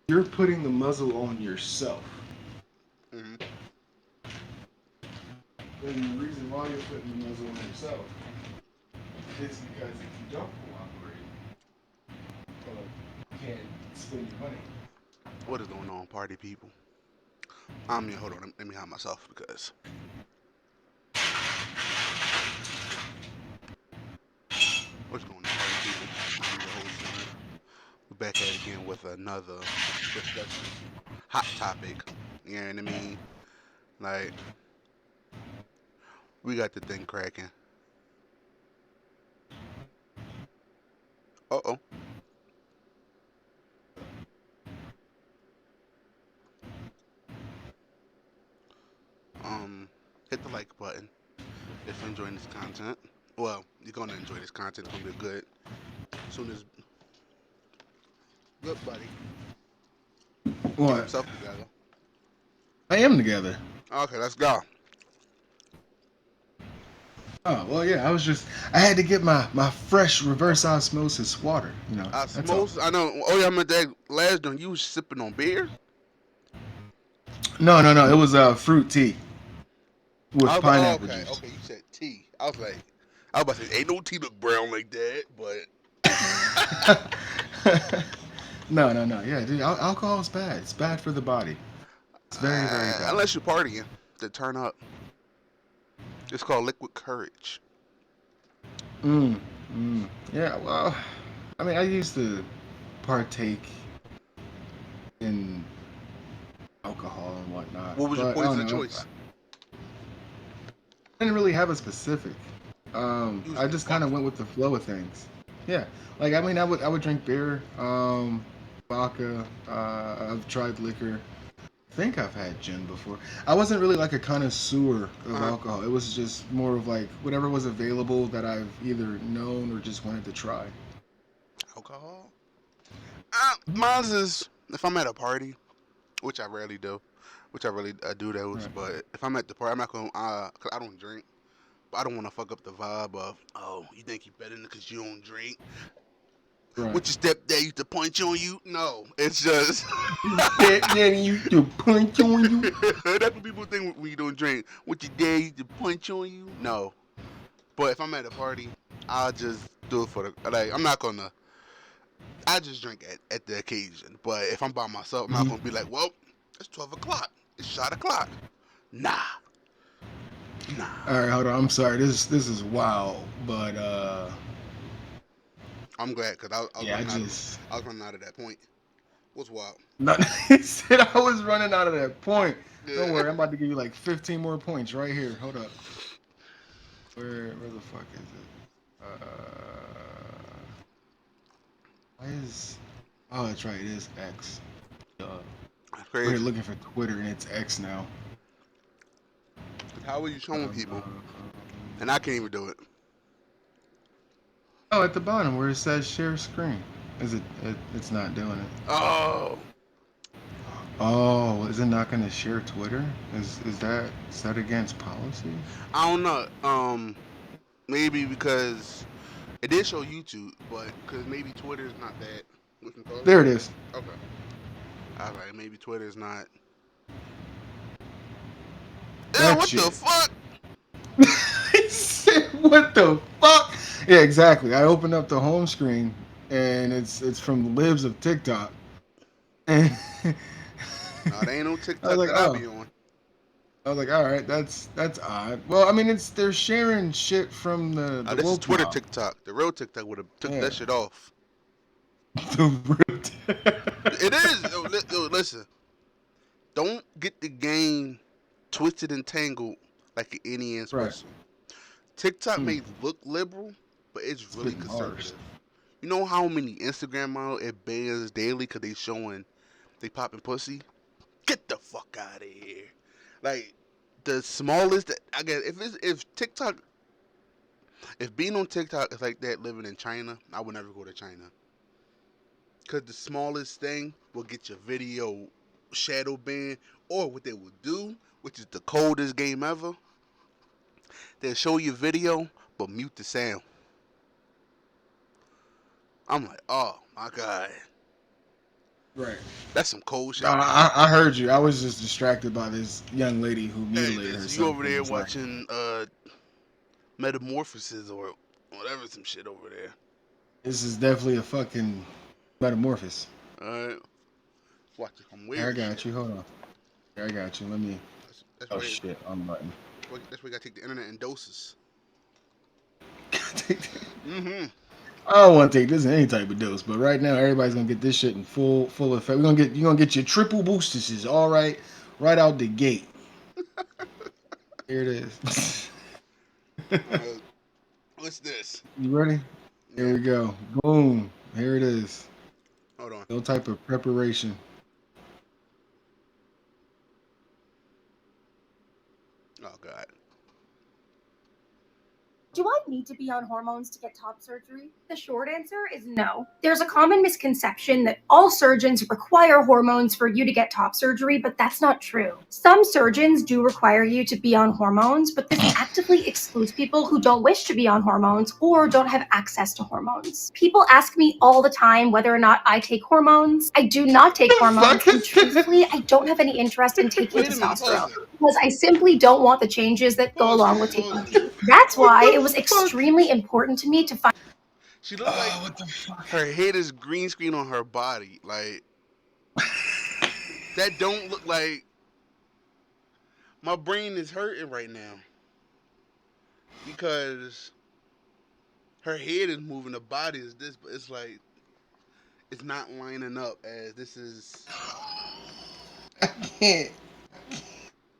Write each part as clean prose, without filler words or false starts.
you're putting the muzzle on yourself. Hmm. And the reason why you're putting the muzzle on yourself is because if you don't cooperate, well, you can't spend your money. What is going on, party people? Yeah, hold on. Let me hide myself because what's going on, party people? I'm your host, son. We're back at it again with another discussion, hot topic. You know what I mean? Like we got the thing cracking. Uh oh. Hit the like button if you're enjoying this content. Well, you're gonna enjoy this content. It's gonna be good. As soon as good buddy get What? himself together. I am together. Okay, let's go. Oh well, yeah. I had to get my fresh reverse osmosis water. You know, that's all. Osmosis. I know. Oh yeah, I meant that last one. You was sipping on beer. No, no, no. It was fruit tea I with was like, oh, pineapple okay, juice. okay. You said tea. I was about to say, ain't no tea look brown like that, but No, no, no. Yeah, dude, alcohol is bad. It's bad for the body. It's very, very bad. unless you're partying, to turn up. It's called liquid courage. Mm, yeah, well, I mean, I used to partake in alcohol and whatnot, What was your but I poison don't of know. choice? I didn't really have a specific. You was I just just kind of fucking. went with the flow of things. Yeah, like I mean, I would drink beer, vodka. I've tried liquor. I think I've had gin before. I wasn't really like a connoisseur of Uh, alcohol. It was just more of like whatever was available that I've either known or just wanted to try. alcohol. Mine's is if I'm at a party, which I rarely do, which I really do those. Right. But if I'm at the party, I'm not gonna. Cause I don't drink. But I don't want to fuck up the vibe of, oh, you think you better because you don't drink? Right. What your stepdad used to punch on you? No, it's just Stepdaddy used to punch on you. that's what people think when you don't drink. What your dad used to punch on you? No, but if I'm at a party, I'll just do it for the like. I'm not gonna. I just drink at the occasion. But if I'm by myself, I'm not Mhm. gonna be like, well, it's 12 o'clock. It's shot o'clock. Nah, All nah. right, hold on. I'm sorry. This is wild, but I'm glad because I was yeah, I running out of just I was running out of that point. What's wild? not. He said I was running out of that point. Don't Yeah. worry, I'm about to give you like 15 more points right here. Hold up. Where the fuck is it? Why is? Oh, that's right. It is X. Uh, That's we're here crazy. looking for Twitter, and it's X now. How are you showing people? Um, And I can't even do it. oh, at the bottom where it says share screen. It's not doing it. Oh, Oh, is it not going to share Twitter? Is that against policy? I don't know. Maybe because it did show YouTube, but because maybe Twitter is not that. We can call it. There it is. Okay. I was like, maybe Twitter is not. Ew, That what the shit. fuck? He said, "What the fuck?" Yeah, exactly. I opened up the home screen, and it's from the libs of TikTok, and No, there ain't no I was TikTok like, that I "Oh." be on. I was like, "All right, that's odd." Well, I mean, it's they're sharing shit from the This is woke Twitter mob. TikTok. The real TikTok would have took Yeah, that shit off. the real. It is. Yo, listen. Don't get the game twisted and tangled like an Indian Right. person. TikTok Mm, may look liberal, but it's really spitting bars. conservative. You know how many Instagram models it bans daily because they showing they popping pussy? Get the fuck out of here! Like the smallest that I guess if TikTok if being on TikTok is like that living in China, I would never go to China because the smallest thing will get your video shadow banned, or what they will do, which is the coldest game ever, they'll show you video but mute the sound. I'm like, oh my god. Right. That's some cold shit. I heard you. I was just distracted by this young lady who Hey, mutilated this you herself over and there was like, watching Metamorphosis or whatever some shit over there. "This is definitely a fucking metamorphosis." Alright. Watching some Here, I weird got shit. you. Hold on. Here, I got you. Let me. That's Oh why shit, I'm button. that's why you gotta take the internet in doses. I Mm-hmm. don't want to take this in any type of dose, but right now everybody's gonna get this shit in full effect. You're gonna get your triple boosters, all right out the gate. Here it is. Uh, what's this? You ready? Here Yeah. we go. Boom. Here it is. Hold on. No type of preparation. Oh god. Do I need to be on hormones to get top surgery? The short answer is no. There's a common misconception that all surgeons require hormones for you to get top surgery, but that's not true. Some surgeons do require you to be on hormones, but this actively excludes people who don't wish to be on hormones or don't have access to hormones. People ask me all the time whether or not I take hormones. I do not take The hormones, fuck and is this? truthfully, I don't have any interest in taking Wait a minute, pause testosterone it. because I simply don't want the changes that go Pause along it, with taking pause it. it. That's What why it the was fuck? extremely important to me to find She looked like Oh, what the fuck? her head is green screen on her body. Like that don't look like my brain is hurting right now. Because her head is moving, the body is this, but it's like it's not lining up as this is I can't.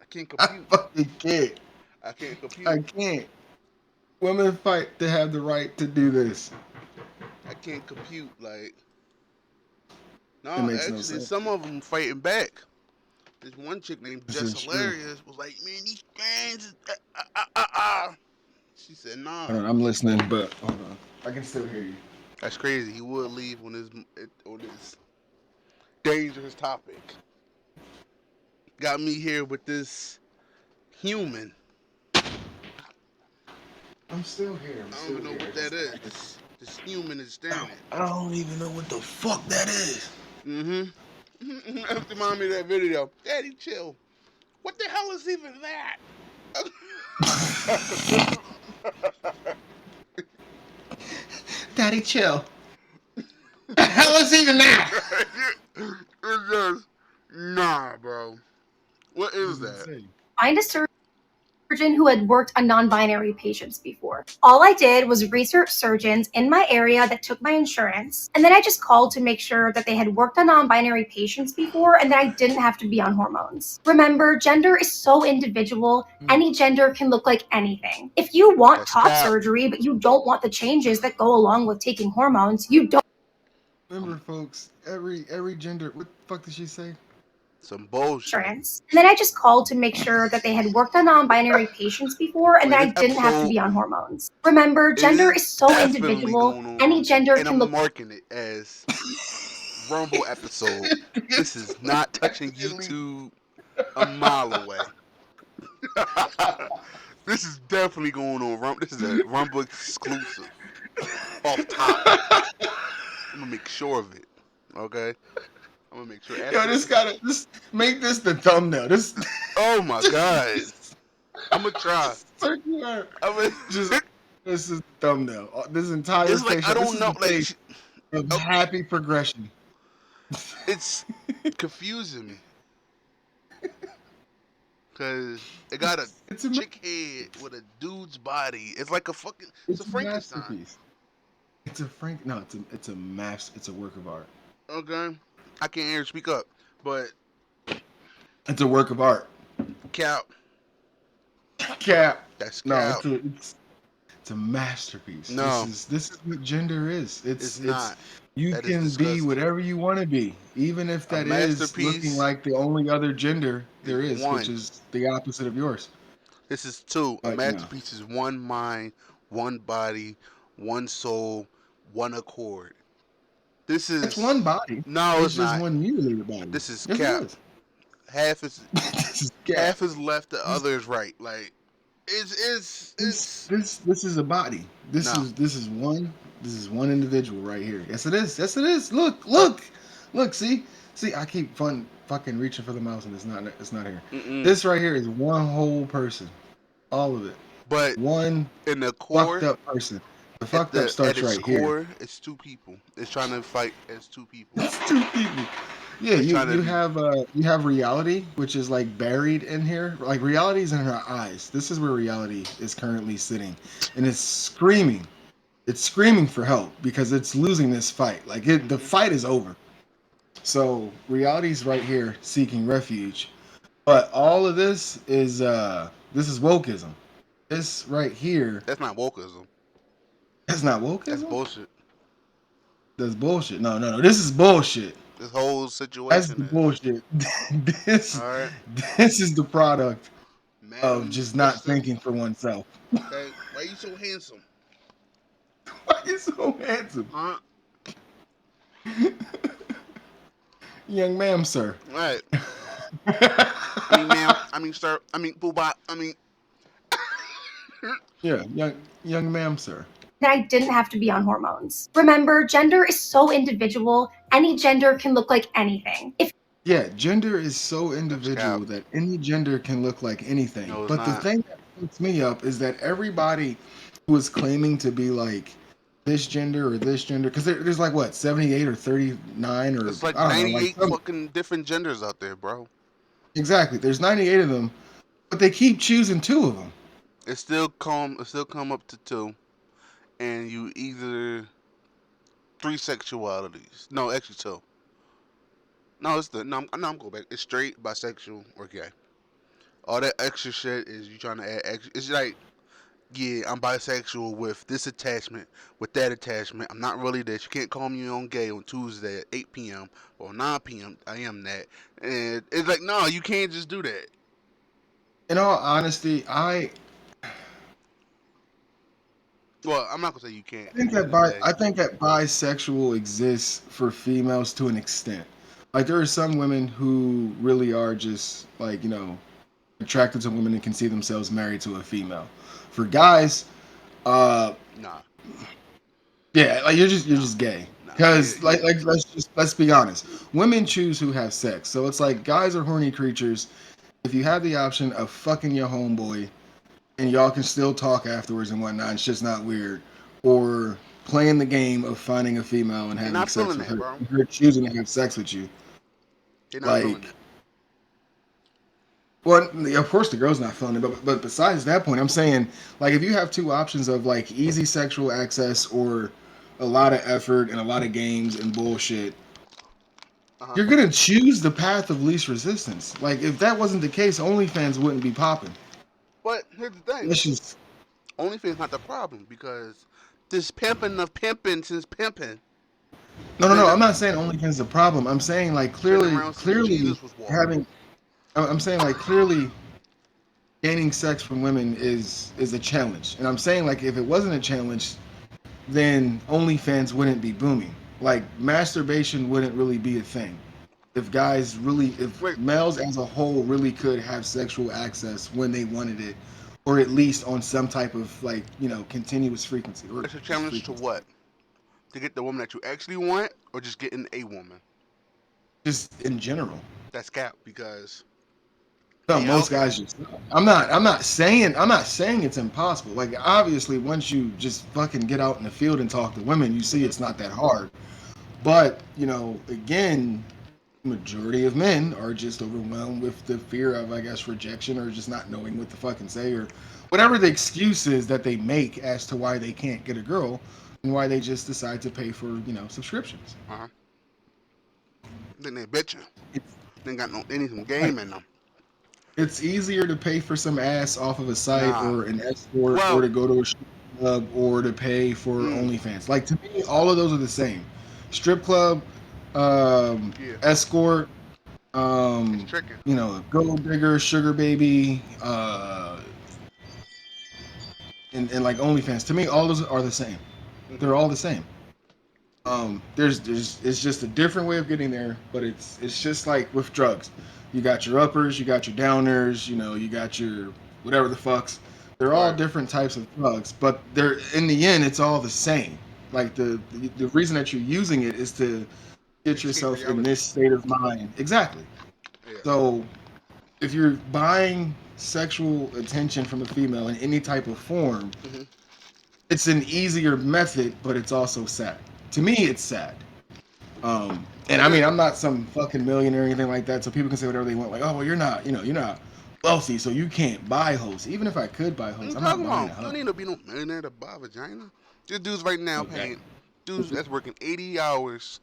I can't I compute. fucking can't. I can't I compute. can't. Women fight to have the right to do this. I can't compute. Like It no, makes no actually sense. some of them fighting back. This one chick named This Jess is true. Hilarious was like, man, these strands is. She said, nah. Hold on, I'm listening, but hold on. I can still hear you. That's crazy. He would leave on this dangerous topic. Got me here with this human. I'm still here. I'm I don't still even know here. what that is. This human is staring at I don't even know what the fuck that is. me. Mm-hmm. That's remind me of that video. Daddy, chill. What the hell is even that? Daddy, chill. The hell is even that? It's just nah, bro. What This is is that? insane. a surgeon who had worked on non-binary patients before. All I did was research surgeons in my area that took my insurance, and then I just called to make sure that they had worked on non-binary patients before and that I didn't have to be on hormones. Remember, gender is so individual. Any gender can look like anything. If you want That's top cap. surgery, but you don't want the changes that go along with taking hormones, you don't Um, Remember, folks, every gender. What the fuck did she say? some bullshit. insurance. And then I just called to make sure that they had worked on non-binary patients before and Wait, that I this didn't have to episode be on hormones. Remember, gender is is so definitely individual. going on Any Rumble, gender and can I'm look marking it as Rumble episode. This is not touching Definitely. YouTube a mile away. This is definitely going on Rumble. This is a Rumble exclusive. Off top. I'm gonna make sure of it. Okay? I'm gonna make sure Yo, after this this. gotta this make this the thumbnail. This Oh my god. just I'm gonna try. circular. I'm gonna, Just this is the thumbnail. This entire it's like I facial. This don't is know. the Like face of oh, happy progression. it's confusing me because it got a It's a chick head with a dude's body. It's like a fucking. It's a it's a Frankenstein. masterpiece. It's a Frank. No, it's a mass. It's a work of art. Okay. I can't hear you speak up, but It's a work of art. Cap. Cap. That's No, Cap. it's a masterpiece. No, This is what gender is. it's It's not. you That is can be disgusting. whatever you want to be, even if A that is looking masterpiece like the only other gender is there is, which one. is the opposite of yours. This is two. A But no, masterpiece is one mind, one body, one soul, one accord. This it's is one body. no, it's It's just not. one mutilated body. This is Yes, it Cap. is. Half is This is Cap. half is left, the This other is right. Like it's this is a body. no. This is one. This is one individual right here. Yes, it is. Yes, it is. Look. See. See, I keep fucking reaching for the mouse and it's not here. Mm-mm. This right here is one whole person, all of it, But one in the fucked core, up person. The fucked up at starts its right here. core, it's two people. It's trying to fight as two people. It's two people. Yeah, It's trying to you have reality, which is like buried in here. Like reality's in her eyes. This is where reality is currently sitting, and it's screaming. It's screaming for help because it's losing this fight. Like the hmm fight is over. So reality's right here seeking refuge. But all of this is wokeism. This right here That's not wokeism. is not That's wokeism. bullshit. That's bullshit. No, no, no. This is bullshit. This whole That's situation the is. bullshit. this All right, this is the product of Madam just not Mister. thinking for oneself. Okay, why you so handsome? Why you so handsome? Huh? Young ma'am, sir. All right. I mean, ma'am. I mean, sir. I mean, boobot. I mean. Yeah, young ma'am, sir. that I didn't have to be on hormones. Remember, gender is so individual. Any gender can look like anything. If Yeah, gender is so That's cap. individual that any gender can look like anything. No, it's But the not. thing that puts me up is that everybody who is claiming to be like this gender, because there's like what 78 or 39 or It's like I don't know, like 98 some fucking different genders out there, bro. exactly. There's 98 of them, but they keep choosing two of them. It still come up to two, and you either three sexualities. No, actually two. No, it's the no. I'm going back. It's straight, bisexual, or gay. All that extra shit is you trying to add extra. It's like, yeah, I'm bisexual with this attachment, with that attachment. I'm not really this. You can't call me on gay on Tuesday at 8 p.m. or 9 p.m. I am that. And it's like, no, you can't just do that. In all honesty, Well, I'm not gonna say you can't think at the that end of the day. I think that bisexual exists for females to an extent. Like there are some women who really are just like attracted to women and can see themselves married to a female. For guys, uh, Nah, yeah, like you're nah, just gay. nah. Because let's be honest, women choose who have sex. So it's like guys are horny creatures. If you have the option of fucking your homeboy and y'all can still talk afterwards and whatnot, it's just not weird, or playing the game of finding a female and They're having not sex feeling with that, her, bro. and her choosing to have sex with you, They're not feeling like. that. Well, of course the girl's not feeling it, but besides that point, I'm saying like if you have two options of like easy sexual access or a lot of effort and a lot of games and bullshit, Uh huh. you're gonna choose the path of least resistance. Like if that wasn't the case, OnlyFans wouldn't be popping. But here's the thing: That's just OnlyFans not the problem because this pimping of pimping since pimping no. been I'm not saying OnlyFans is a problem. I'm saying like been around since clearly Jesus was walking. having. I'm saying like clearly gaining sex from women is a challenge, and I'm saying like if it wasn't a challenge, then OnlyFans wouldn't be booming. Like masturbation wouldn't really be a thing. If Wait, males as a whole really could have sexual access when they wanted it, or at least on some type of like continuous frequency or it's a just challenge to frequency, what? To get the woman that you actually want, or just getting a woman? just in general. That's cap because No, they out most here. guys just. I'm not saying it's impossible. Like obviously, once you just fucking get out in the field and talk to women, you see hmm it's not that hard. But again, majority of men are just overwhelmed with the fear of, I guess, rejection or just not knowing what to fucking say or whatever the excuse is that they make as to why they can't get a girl and why they just decide to pay for subscriptions. Uh-huh. Then they bitching. It's They got no. They need some like game in them. it's easier to pay for some ass off of a site Nah. or an escort or Well, to go to a strip club or to pay for mm, OnlyFans. Like to me, all of those are the same. Strip club, yeah, escort, it's tricking. gold digger, sugar baby, and like OnlyFans. To me, all those are the same. hmm They're all the same. There's it's just a different way of getting there, but it's just like with drugs. You got your uppers, you got your downers, you got your whatever the fucks. They're all Right. different types of drugs, but they're in the end it's all the same. Like the reason that you're using it is to get Escape yourself in reality. this state of mind. Exactly. Yeah. So if you're buying sexual attention from a female in any type of form, Hmm. it's an easier method, but it's also sad. To me, it's sad. And It I mean, is. I'm not some fucking millionaire or anything like that, so people can say whatever they want. Like, oh, well, you're not wealthy, so you can't buy hoes. Even if I could buy What are hoes, you I'm not talking buying about? a You don't hoe. need to be no millionaire to buy a vagina. There's dudes right now Okay. paying dudes that's working 80 hours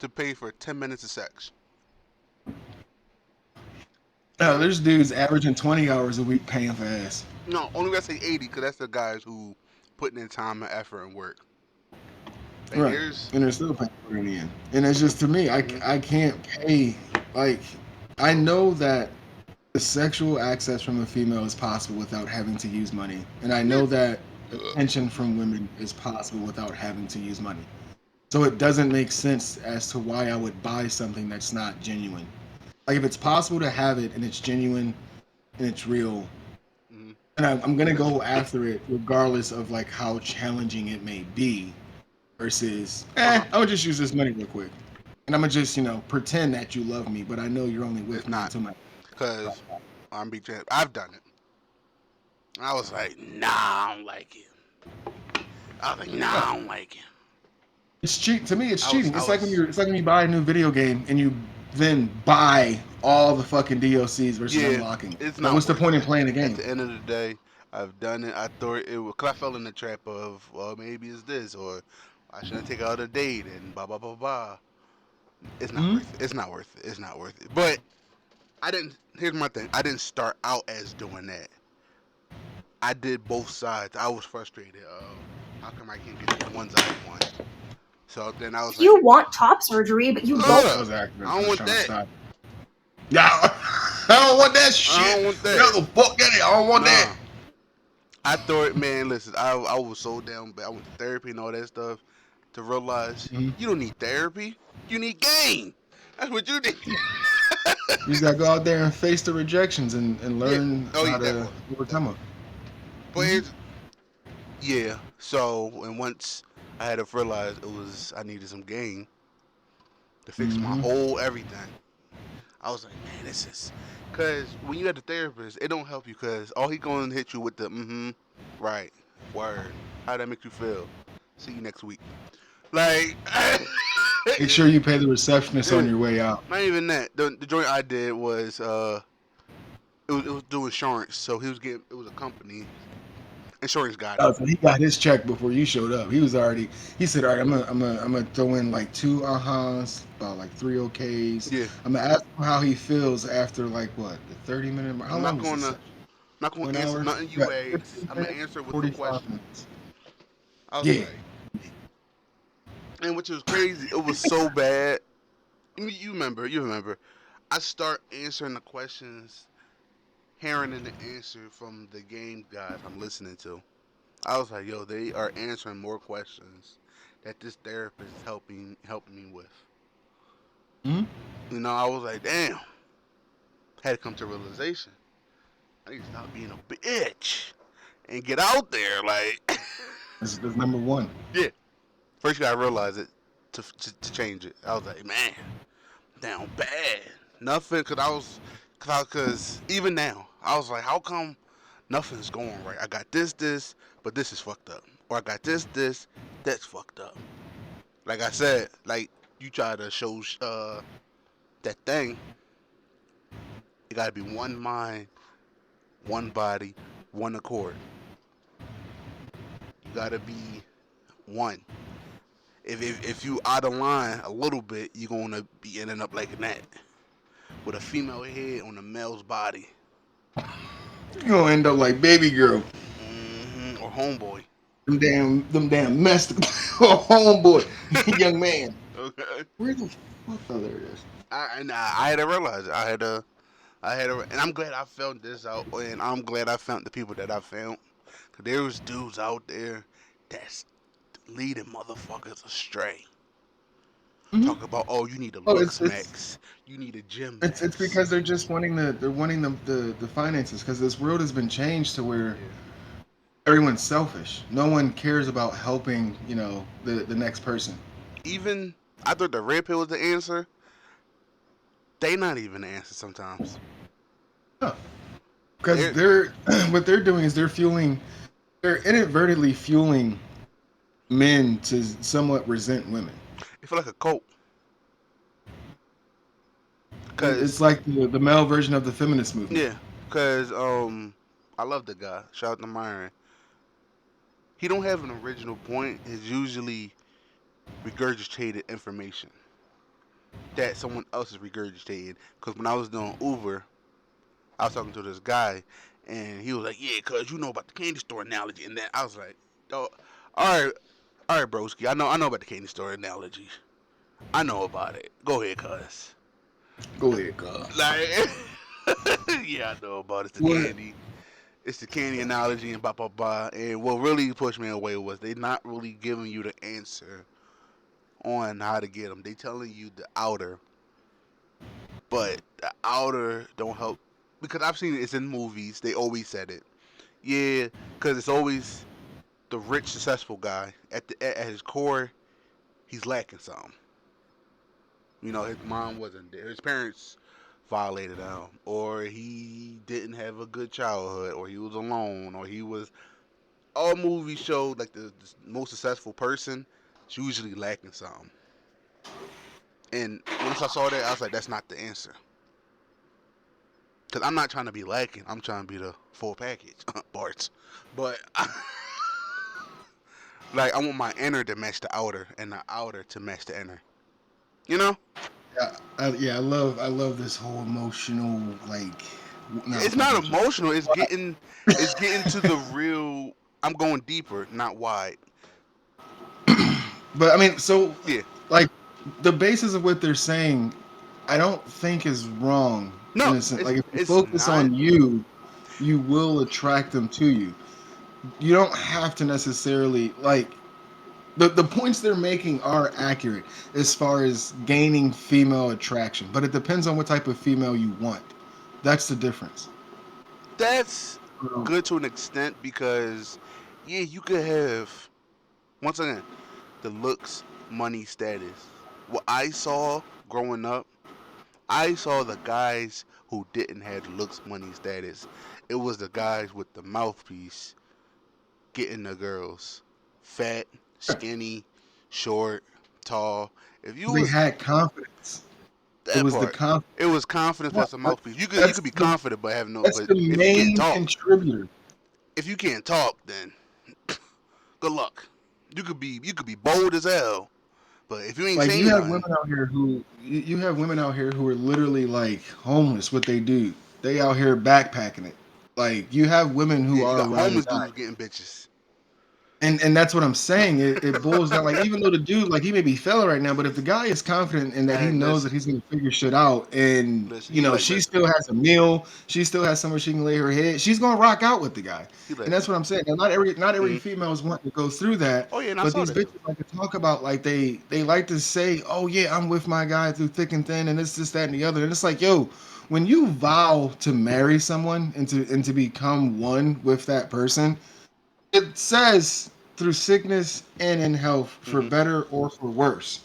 to pay for 10 minutes of sex. No, Yeah. there's dudes averaging 20 hours a week paying for ass. No, only reason I say 80 because that's the guys who putting in time and effort and work. Like Right. there's. And they're still paying for it in the end. And it's just to me, Hmm. I can't pay. Like, I know that the sexual access from a female is possible without having to use money. And I Yeah. know that attention from women is possible without having to use money. So it doesn't make sense as to why I would buy something that's not genuine. Like, if it's possible to have it and it's genuine and it's real, Hmm. and I'm gonna go after it regardless of like how challenging it may be versus Uh-huh. I'm gonna just use this money real quick, and I'm gonna just pretend that you love me, but I know you're only It's with me not until my. because I've done it. I was like, nah, I don't like it. I was like, nah, No, I don't like it. it's cheat to me. It's cheating. I It's was, like when you buy a new video game and you then buy all the fucking DLCs versus yeah, unlocking it. it's Like, not what's the worth point in it. playing the At game? the end of the day, I've done it. I thought it was, cause I fell in the trap of, well, maybe it's this, or I shouldn't take out a date, and blah, blah, blah, blah. It's not Hmm. worth it. It's not worth it. It's not worth it. But I didn't, here's my thing. I didn't start out as doing that. I did both sides. I was frustrated of how come I can't get the ones I want. So then I was If like, you want top surgery, but you don't. That ugh, was accurate. I I don't was want trying to that. stop. Yeah, I don't want that I shit. don't want You that. know the fuck that is. I don't want that. Nah. I thought, man, listen, I was so down bad. I went to therapy and all that stuff to realize Mhm. you don't need therapy. You need game. That's what you need. You just gotta go out there and face the rejections and Yeah. learn Oh, how yeah, that to part. That overcome them. part. But Hmm. yeah. So, and once I had to realize it was, I needed some game to fix my Hmm. whole everything. I was like, man, this is, cause when you at the therapist, it don't help you, cause all he gonna hit you with the right, word. How that make you feel? See you next week. Like, Make sure you pay the receptionist on not your way out. even that. The joint I did was it was doing insurance, so he was getting, it was a company. Insurance got it. Oh, so he got his check before you showed up. He was already. He said, "All right, I'm gonna throw in like two uh-huhs, about like three okays. Yeah, I'm gonna ask him how he feels after like what the 30-minute mark. How I'm long was this session? not gonna 1 answer hour. nothing You you got ask. 15 I'm gonna minutes, answer with some 45 questions. minutes. I was Yeah. like, and which was crazy. It was so bad. You remember? You remember? I start answering the questions, hearing the answer from the game guys I'm listening to. I was like, yo, they are answering more questions that this therapist is helping me with. Hmm. I was like, damn. Had to come to a realization. I need to stop being a bitch and get out there. Like, That's number one. yeah. First, you gotta realize it to change it. I was like, man, down bad. Nothing, cause even now, I was like, how come nothing's going right? I got this, but this is fucked up. Or I got this, that's fucked up. Like I said, like you try to show that thing, it gotta be one mind, one body, one accord. You gotta be one. If you out of line a little bit, you're gonna be ending up like that with a female head on a male's body. You're gonna end up like baby girl. Or homeboy. Them damn messed homeboy, young man. Okay. Where the fuck? Oh, there it is. I had to realize it. And I'm glad I found this out, and I'm glad I found the people that I found. Cause there was dudes out there that's leading motherfuckers astray. Hmm. Talk about, oh, you need a Oh, looks max, you need a gym it's max. because they're just wanting they're wanting the finances because this world has been changed to where Yeah. everyone's selfish. No one cares about helping the next person. Even I thought the red pill was the answer. They not even the answer sometimes. No, because They're they're what they're doing is they're inadvertently fueling men to somewhat resent women. They feel like a cult. It's Cause like the male version of the feminist movement. yeah, cause I love the guy. Shout out to Myron. He don't have an original point. It's usually regurgitated information that someone else is regurgitating. Cause when I was doing Uber, I was talking to this guy, and he was like, "Yeah, cause you know about the candy store analogy." And then I was like, "Oh, all right, broski. I know about the candy store analogy. I know about it. Go ahead, cuz." Go ahead, girl. Like, yeah, I know about it. It's the What? candy. It's the candy analogy and blah blah blah. And what really pushed me away was they not really giving you the answer on how to get them. They telling you the outer, but the outer don't help because I've seen it. It's in movies. They always said it. Yeah, because it's always the rich, successful guy. At his core, he's lacking something. You know, his mom wasn't there. His parents violated him, or he didn't have a good childhood, or he was alone, or he was. All movies show like the most successful person is usually lacking something. And once I saw that, I was like, that's not the answer. Because I'm not trying to be lacking. I'm trying to be the full package, parts. But like, I want my inner to match the outer, and the outer to match the inner. You know? Yeah, I love this whole emotional like. It's Not not emotional. emotional. It's getting to the real. I'm going deeper, not wide. But I mean, so Yeah. like the basis of what they're saying, I don't think is wrong in No, a sense. Like if you it's focus not. on you, you will attract them to you. You don't have to necessarily like the points they're making are accurate as far as gaining female attraction, but it depends on what type of female you want. That's the difference. That's Um, good to an extent because yeah, you could have once again the looks, money, status. What I saw growing up, I saw the guys who didn't have looks, money, status. It was the guys with the mouthpiece getting the girls. Fat, skinny, short, tall. If you they was had confidence. It that was the part, confidence. it was confidence Yeah, plus a mouthpiece. You that's could be the confident but have no. that's But the if you can't main talk, contributor. if you can't talk, then good luck. You could be bold as hell, but if you ain't Like you saying have nothing, women out here who you have women out here who are literally like homeless. What they do, they out here backpacking it. Like you have women yeah, who you are got ride or homeless die. dudes getting bitches. And that's what I'm saying. It boils down like even though the dude like he may be failing right now, but if the guy is confident in that he Man, knows that listen, he's gonna figure shit out, and listen. you He know like, she listen. still has a meal, she still has somewhere she can lay her head, she's gonna rock out with the guy. He And like, that's what I'm saying. Now, not every mm. female is wanting to go through that, Oh yeah, and I but saw these that. bitches like to talk about like they like to say, oh yeah, I'm with my guy through thick and thin, and this that and the other, and it's like yo. When you vow to marry someone and to become one with that person, it says through sickness and in health for Hmm. better or for worse.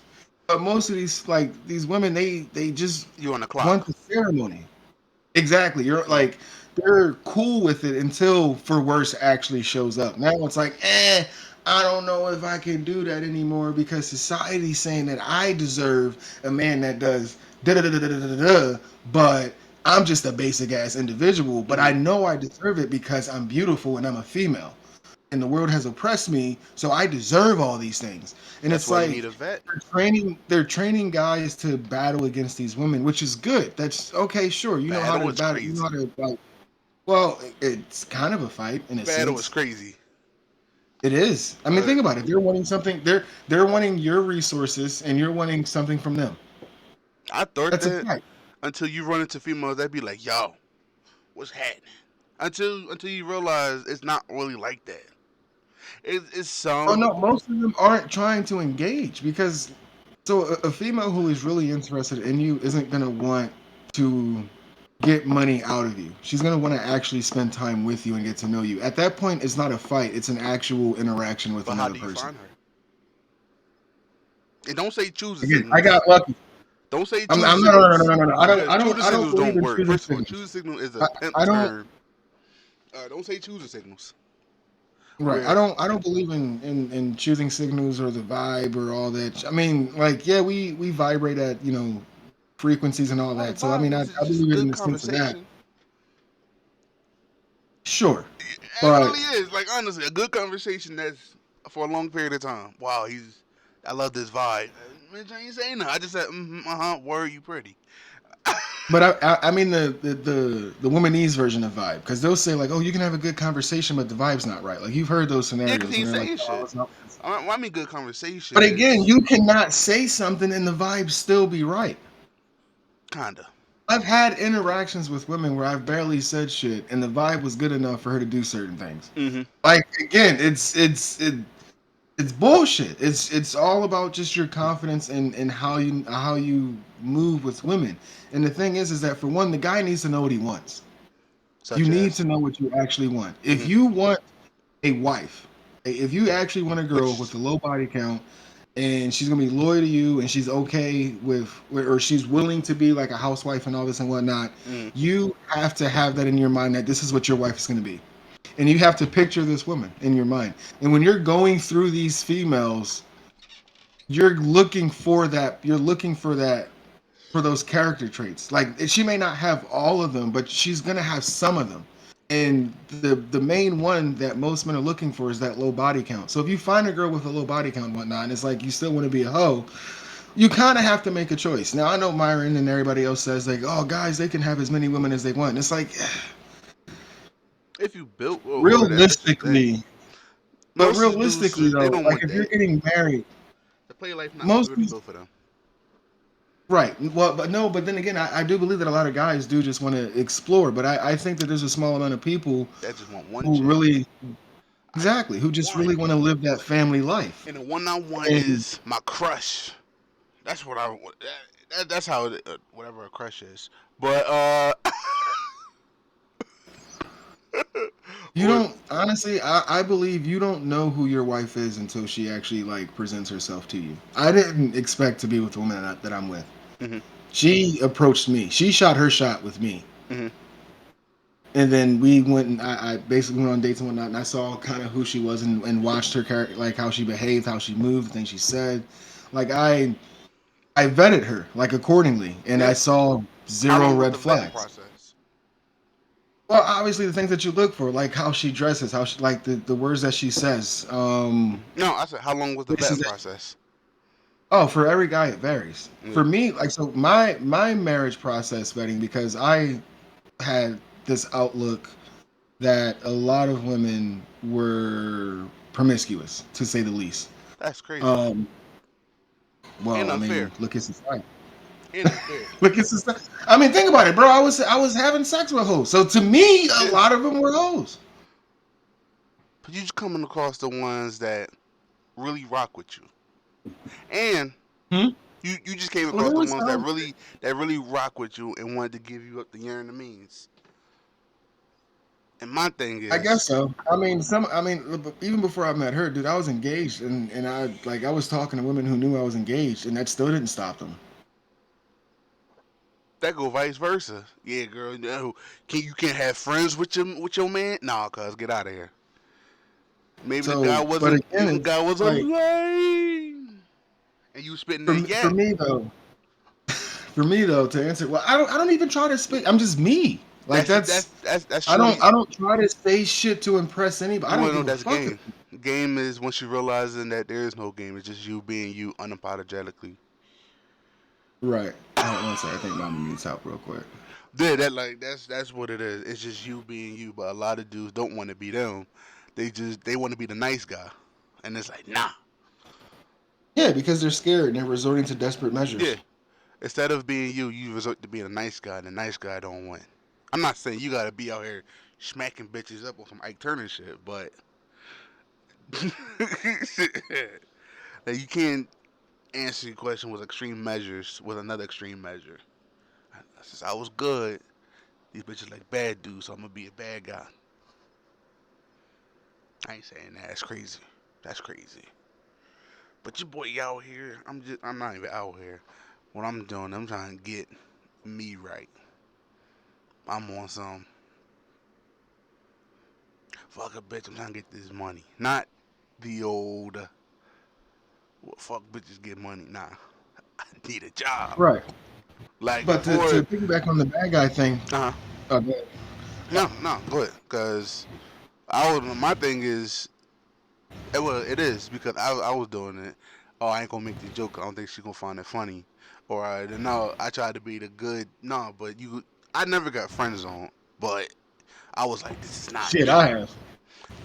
But most of these women they just You on the want clock? the ceremony. Exactly. You're Mm. like they're cool with it until for worse actually shows up. Now it's like, I don't know if I can do that anymore because society's saying that I deserve a man that does da da da da da da da, but I'm just a basic ass individual, but Hmm. I know I deserve it because I'm beautiful and I'm a female and the world has oppressed me, so I deserve all these things. And That's it's why you like need a vet. they're training guys to battle against these women, which is good. That's okay, sure. You know how Battle to is battle, you know how crazy. to like well, it's kind of a fight in a Battle is sense. crazy. It is. I mean, But think about it. They're wanting something, they're wanting your resources and you're wanting something from them. I thought That's a that fight. until you run into females, they'd be like, "Yo, what's happening?" Until you realize it's not really like that. It's Oh some. no, most of them aren't trying to engage because so a female who is really interested in you isn't gonna want to get money out of you. She's gonna want to actually spend time with you and get to know you. At that point, it's not a fight; it's an actual interaction with But how another do you person. find her? And don't say choosing Again, I signals. got lucky. Don't say I'm choosing no, no, no, no, signals no, no, no. because I choosing don't signals believe don't in work. choosing First of all, signals. choosing signal is a I, pimp I don't. term. Don't say choosing signals. Right. Where I don't believe in choosing signals or the vibe or all that. I mean, like, yeah, we vibrate at, frequencies and all all the that. So I vibe mean is I just believe it in good the sense of that. conversation. Sure. It But really is. Like honestly, a good conversation that's for a long period of time. Wow, I love this vibe. Bitch, I ain't saying no. I just said, word, you pretty. I mean the womanese version of vibe, because they'll say like, oh, you can have a good conversation but the vibe's not right. Like you've heard those Yeah, because scenarios he when ain't they're like, saying oh, shit. it's not. What I mean, good conversation But again, is you cannot say something and the vibe still be right. kinda. I've had interactions with women where I've barely said shit and the vibe was good enough for her to do certain things. Mm-hmm. Like again, it's bullshit. It's all about just your confidence and how you move with women. And the thing is that for one, the guy needs to know what he wants. You Such need as, to know what you actually want. If mm-hmm. you want a wife, if you actually want a girl Which with a low body count and she's gonna be loyal to you and she's okay or she's willing to be like a housewife and all this and whatnot, mm, you have to have that in your mind that this is what your wife is gonna be. And you have to picture this woman in your mind. And when you're going through these females, you're looking for that. You're looking for that for those character traits. Like she may not have all of them, but she's gonna have some of them. And the main one that most men are looking for is that low body count. So if you find a girl with a low body count and whatnot, and it's like you still want to be a hoe, you kind of have to make a choice. Now I know Myron and everybody else says like, oh guys, they can have as many women as they want. And it's like if you built or that's the thing. realistically, but Most of these dudes realistically just they though, don't like want if you're that. getting married, The play life not most really built for them. right. Well, but no, but then again, I do believe that a lot of guys do just want to explore. But I think that there's a small amount of people That just want one who chick. really, I just exactly, want who just really one. want to live that family life. And the one I want And is my crush. That's what I want. That's how whatever a crush is. But you or don't, honestly, I believe you don't know who your wife is until she actually like presents herself to you. I didn't expect to be with the woman that I'm with. mhm, She approached me. She shot her shot with me. mhm. And then we went and I basically went on dates and whatnot, and I saw kind of who she was and watched her character, like how she behaved, how she moved, things she said. Like I vetted her like accordingly, and I Yeah. saw How zero long was red the vetting flags. process? Well, obviously the things that you look for, like how she dresses, how she like the words that she says, No, I said how long was the places vetting that. process? Oh, for every guy it varies. Yeah. For me, like so my marriage process vetting, because I had this outlook that a lot of women were promiscuous, to say the least. That's crazy Um, and well, I mean, unfair look at society. and unfair. Look at society. I mean, think about it, bro. I was having sex with hoes, so to me, a Yeah, lot of them were hoes. but you just coming across the ones that really rock with you, and Hmm? you just came Well, across there the was ones some. that really rock with you and wanted to give you up the year and the means. And my thing I guess is, so. I mean, some. I mean, even before I met her, dude, I was engaged, and I was talking to women who knew I was engaged, and that still didn't stop them. that go vice versa. Yeah, girl, no, you can't have friends with your man? Nah, cuz get out of here. So, but again, Maybe the it's guy was a like lame, and you spitting that for yak. me though. For me though, to answer, well, I don't even try to speak. I'm just me. Like That's I truly. don't I don't try to say shit to impress anybody. I You don't wanna know give a that's fuck. game. Game is once you realizing that there is no game. It's just you being you unapologetically. Right. Hold on one second. I think Mama needs help real quick. Yeah, that's what it is. It's just you being you. But a lot of dudes don't want to be them. They want to be the nice guy, and it's like nah. Yeah, because they're scared and they're resorting to desperate Yeah. measures. Instead of being you, you resort to being a nice guy, and the nice guy don't win. I'm not saying you gotta be out here smacking bitches up on some Ike Turner shit, but like you can't answer your question with extreme measures with another extreme measure. Since I was good, these bitches like bad dudes, so I'm gonna be a bad guy. I ain't saying that. That's crazy. That's crazy. But your boy out here, I'm not even out here. What I'm doing, I'm trying to get me right. I'm on some fuck a bitch. I'm trying to get this money, not the old fuck bitches get money. Nah, I need a job. Right. Like But before, to piggyback on the bad guy thing, uh huh. go No, no, go ahead. Cause I was my thing is it is because I was doing it. Oh, I ain't gonna make the joke. I don't think she gonna find it funny. Or no, I tried to be the good. No, but I never got friend zone. But I was like, this is not shit, me. I have.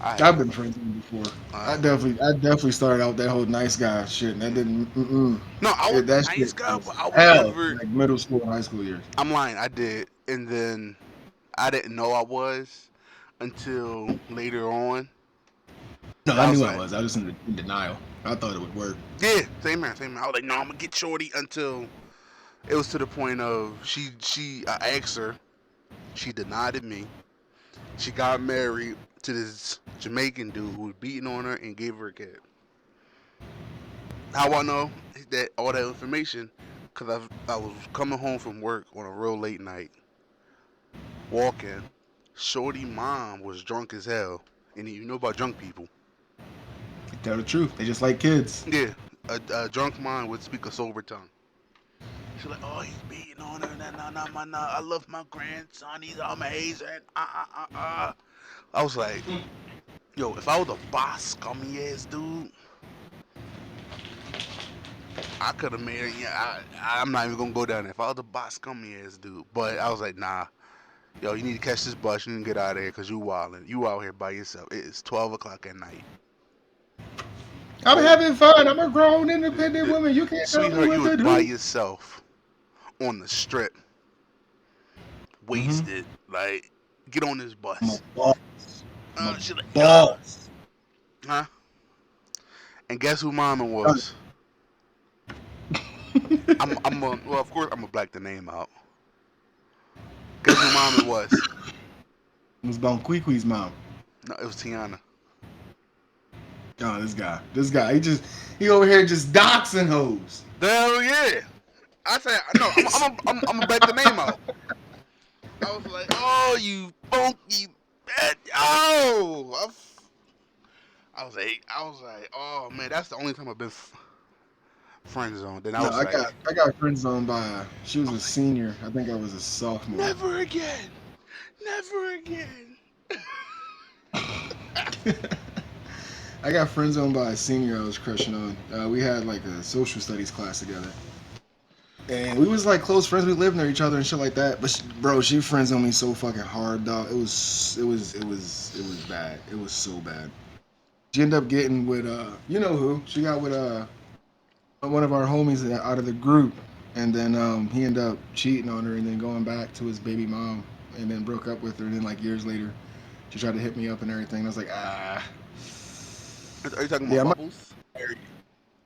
I I've have. been friends with him before. Uh, I definitely started out that whole nice guy shit, and that didn't. no, I was That a nice shit guy, was but I was hell. never. Like middle school and high school years. I'm lying. I did, and then I didn't know I was until later on. No, I I was knew I like, was. I was in denial. I thought it would work. yeah, same man, same man. I was like, no, I'm gonna get shorty until it was to the point of I asked her, she denied me. She got married to this Jamaican dude who was beating on her and gave her a kid. How I know that all that information? Cause I was coming home from work on a real late night, walking. Shorty mom was drunk as hell, and you know about drunk people. Tell the truth. They just like kids. Yeah, a drunk mom would speak a sober tongue. She's like, oh, he's beating on her. Nah, nah, nah, nah. I love my grandson. He's amazing. I was like, yo, if I was a boss, scummy ass dude, I could have made it. Yeah, I'm not even gonna go down there. If I was a boss, scummy ass dude, but I was like, nah, yo, you need to catch this bus. You need to get out of here because you wildin'. You out here by yourself. It is 12 o'clock at night. I'm Oh, having fun. I'm a grown, independent woman. You can't tell me sweetheart, what you was to by do. yourself on the strip, Mm-hmm. wasted. Like, get on this I'm a bus. boss. I'm a She's like, boss. huh? And guess who mama was? Well, of course, I'm gonna black the name out. Guess who mom it was? It was Bonquiqui's mom. No, it was Tiana. Oh, this guy, he over here just doxing hoes. Hell yeah! I said no. I'm gonna black the name out. I was like, oh, you funky bitch! Oh, I was like, oh man, that's the only time I've been friend zoned. Then I No, was like, I got friend zoned by she was I a was like, senior. I think I was a sophomore. never again, never again. I got friend zoned by a senior I was crushing on. We had like a social studies class together, and we was like close friends. We lived near each other and shit like that. But bro, she friend zoned me so fucking hard, dog. It was bad. It was so bad. She ended up getting with you know who? She got with one of our homies out of the group, and then he ended up cheating on her and then going back to his baby mom and then broke up with her. And then like years later, she tried to hit me up and everything. And I was like, ah, Are you talking yeah, about I'm not bubbles? married.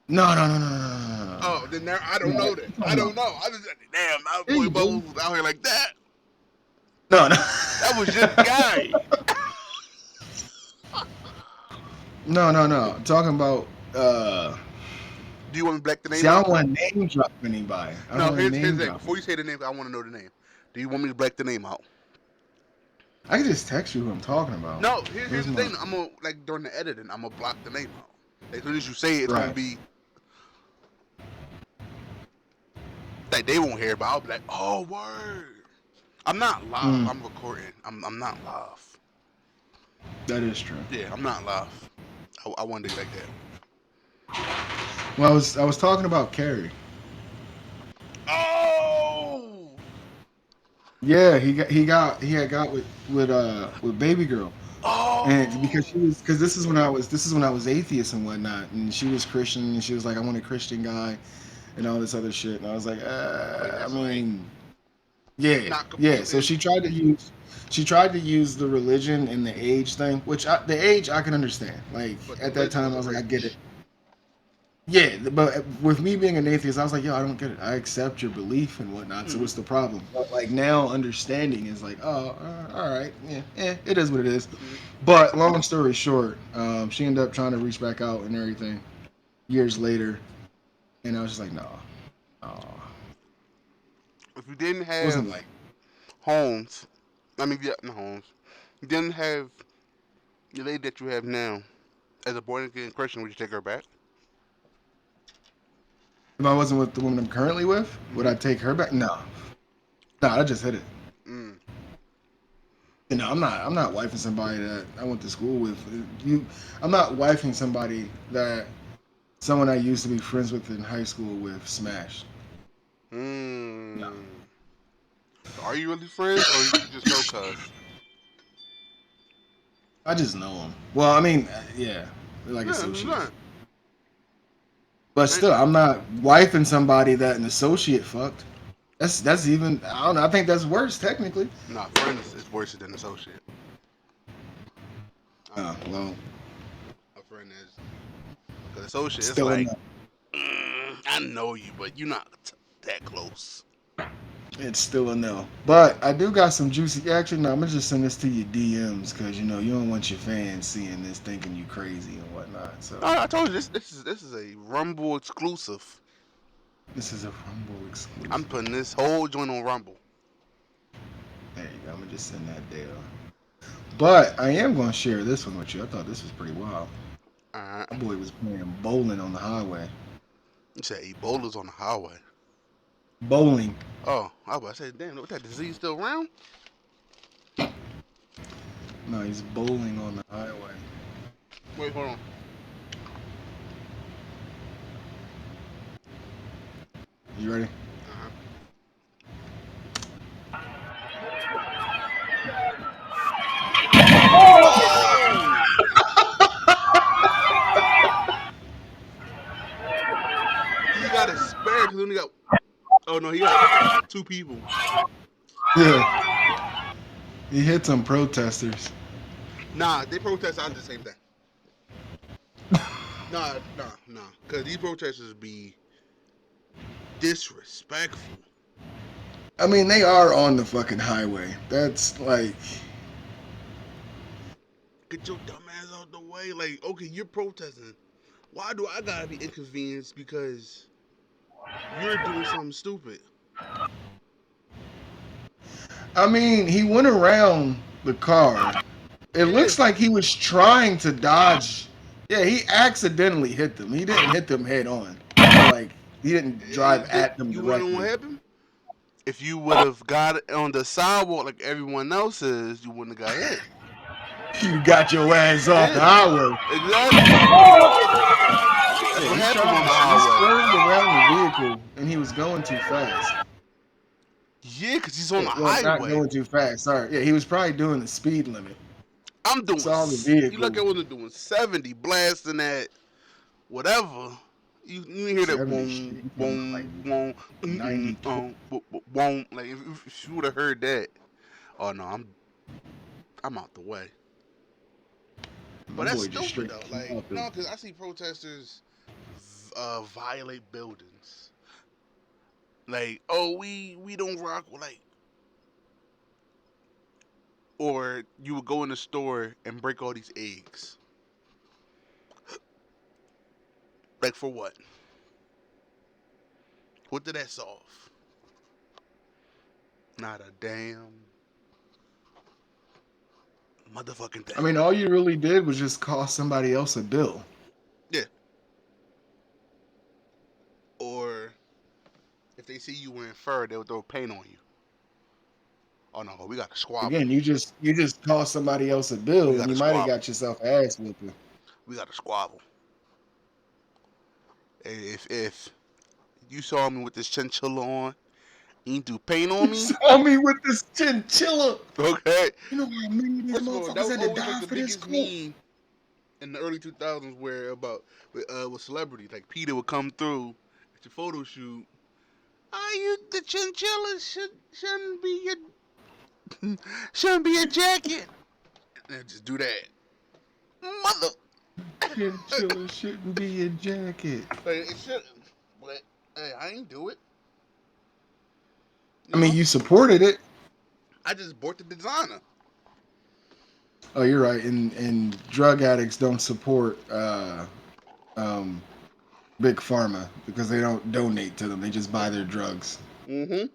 No. Oh, then there, I don't Yeah, know that. I don't know. I just damn, that yeah, boy you do. Bubbles was out here like that. No. That was your guy. No. Talking about Do you want me to black the see, name I out? don't want to name drop anybody. I don't No, want to here's name the thing. drop. Before you say the name, I want to know the name. Do you want me to black the name out? I can just text you who I'm talking about. No, here's Where's the my thing. I'm gonna like during the editing, I'm gonna block the name out. As soon as you say it, it's gonna right? be like they won't hear, but I'll be like, oh word. I'm not live. Mm, I'm recording. I'm not live. that is true. Yeah, I'm not live. I wanted it like that. Well, I was talking about Carrie. Oh. Yeah, he had got with baby girl, and because Oh. this is when I was atheist and whatnot, and she was Christian, and she was like, I want a Christian guy, and all this other shit, and I was like, Wait, I that's like mean, yeah, not yeah. complete. So she tried to use the religion and the age thing, which the age I can understand. Like But the at that religion time, was I a was like, I get it. bridge. Yeah, but with me being an atheist, I was like, yo, I don't get it. I accept your belief and whatnot. So Mm-hmm. what's the problem? But like now, understanding is like, oh, all right, yeah, it is what it is. Mm-hmm. But long story short, she ended up trying to reach back out and everything. years later, and I was just like, no, no, If you didn't it wasn't have like. Holmes, I mean, yeah, not Holmes. You didn't have the lady that you have now as a born again Christian. Would you take her back? If I wasn't with the woman I'm currently with, would Mm-hmm. I take her back? No, no, I just hit it. Mm. You know, I'm not wifing somebody that I went to school with. You, I'm not wifing somebody that someone I used to be friends with in high school with smashed. No, Mm. So are you really friends, or you just know cuz? I just know them. Well, I mean, yeah, they're like Yeah, it's associates. not. But And, still, I'm not wifing somebody that an associate fucked. That's even I don't know. I think that's worse technically. nah, friends is worse than associate. I don't know. Well, A friend is because associate is still like, enough. I know you, but you're not that close. It's still a no. But I do got some juicy. Actually, no, I'm gonna just send this to your DMs because you know you don't want your fans seeing this thinking you crazy and whatnot. So I told you this is a Rumble exclusive. this is a Rumble I'm exclusive. putting this whole joint on Rumble. There you go. I'm gonna just send that there. But I am gonna share this one with you. I thought this was pretty wild. Alright. My boy was playing bowling on the highway. You said Ebola's on the highway. Bowling. Oh, I was about to say, damn, what that disease still around? No, he's bowling on the highway. Wait, hold on. You ready? Uh-huh. Oh! He got a spare because he only got. Oh no, he got two people. Yeah. He hit some protesters. Nah, they protest out the same thing. Nah. Because these protesters be disrespectful. I mean, they are on the fucking highway. That's like, Get your dumb ass out the way. Like, okay, you're protesting. Why do I gotta be inconvenienced because you're doing something stupid? I mean, he went around the car. It Yeah. looks like he was trying to dodge. Yeah, he accidentally hit them. He didn't hit them head on. Like, he didn't drive at them You wanna know what directly. happened? If you would have got it on the sidewalk like everyone else is, you wouldn't have got hit. You got your ass off the Yeah, highway. exactly. That's Yeah, what he happened on tried. the He highway. swerved around the vehicle, and he was going too fast. Yeah, because he's on the Well, not highway. going too fast. Sorry. Yeah, he was probably doing the speed limit. I'm doing. Saw the You look vehicle. at when they're doing 70, blasting at whatever. You hear that 70 shit. boom, He came out like boom, boom, 92. boom. Like if you would have heard that, oh no, I'm out the way. My But that's boy just stupid straight though. came Like out the. no, because I see protesters violate buildings. Like oh we don't rock with like, or you would go in the store and break all these eggs. Like for what? What did that solve? Not a damn motherfucking I thing. mean, all you really did was just cost somebody else a bill. Yeah. Or if they see you wearing fur, they'll throw paint on you. Oh no, we got to squabble. Again, you just cost somebody else a We bill, and got to you might have squabble. got yourself ass whooping. We got to squabble. If you saw me with this chinchilla on, you ain't do paint on You me. saw me with this chinchilla. Okay. You know how many of these First of all, that motherfuckers was had to always like die the for this biggest coat? meme in the early 2000s, where about with celebrities like Peter would come through at your photo shoot. Ah, you the chinchilla shouldn't be your shouldn't be a jacket. And just do that, mother. Chinchilla shouldn't be a jacket. Like, it shouldn't. But hey, I ain't do it. I You mean, know, you supported it. I just bought the designer. Oh, you're right. And drug addicts don't support um, Big Pharma, because they don't donate to them; they just buy their drugs. Mm-hmm.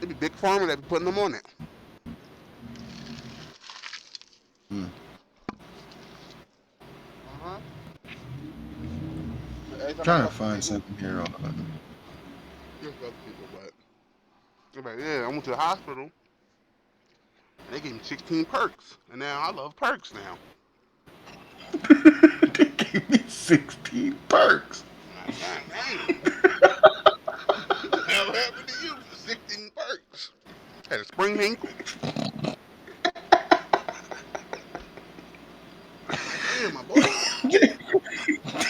It be big pharma that be putting them on it. Hmm. Uh-huh. Every time I Trying to talk to find people, something here on. just other people, but they're like, yeah, I went to the hospital and they gave me 16 perks, and now I love perks now. They gave me 16 perks. I'm like, God damn. What the hell happened to you for 16 perks? Had a sprained ankle. I'm like, damn, my boy.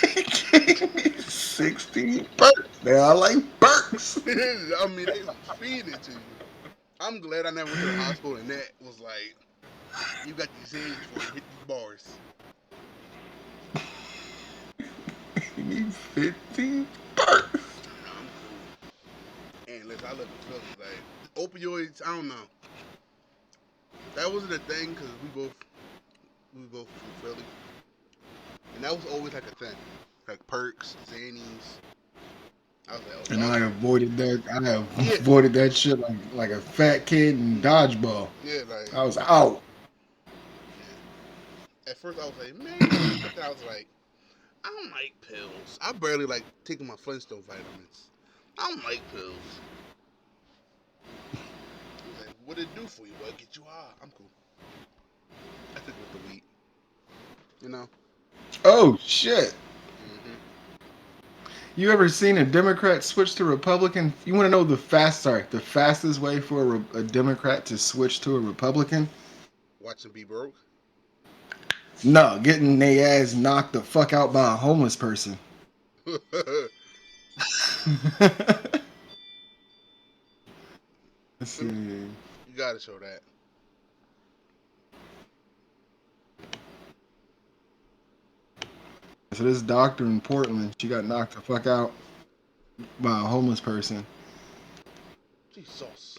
They gave me 16 perks. Now I like perks. I mean, they was feeding it to you. I'm glad I never went to the hospital and that was like, you got these hands for you, hit these bars. Give me 15 perks. I'm cool. And listen, I live in Philly. Like, opioids, I don't know. That wasn't a thing because we both from Philly. And that was always like a thing. Like perks, Xannies. I was like, oh, And y'all I got, avoided that. I yeah, avoided that shit like a fat kid in dodgeball. yeah, like, I was out. yeah. At first I was like, maybe, but then I was like, I don't like pills. I barely like taking my Flintstone vitamins. I don't like pills. He was like, what it do for you? Well, it get you high. I'm cool. I took it with the weed. You know? Oh shit! Mm-hmm. You ever seen a Democrat switch to Republican? You want to know the fastest way for a Democrat to switch to a Republican? Watch him be broke. No, getting their ass knocked the fuck out by a homeless person. You Let's see. gotta show that. So this doctor in Portland, she got knocked the fuck out by a homeless person. Jesus.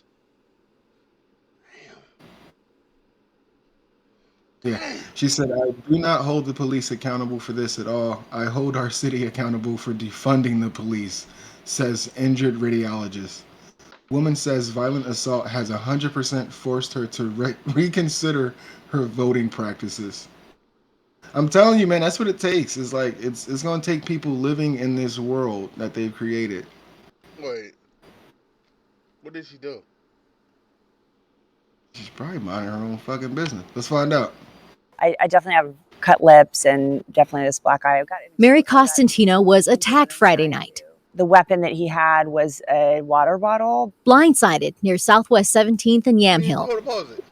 Yeah, Damn. she said, "I do not hold the police accountable for this at all. I hold our city accountable for defunding the police," says injured radiologist. Woman says violent assault has 100% forced her to reconsider her voting practices. I'm telling you, man, that's what it takes. It's like it's gonna take people living in this world that they've created. Wait. What did she do? She's probably minding her own fucking business. Let's find out. I definitely have cut lips and definitely this black eye. Mary Costantino was attacked Friday night. The weapon that he had was a water bottle. Blindsided near Southwest 17th and Yamhill. Hold on, pause it.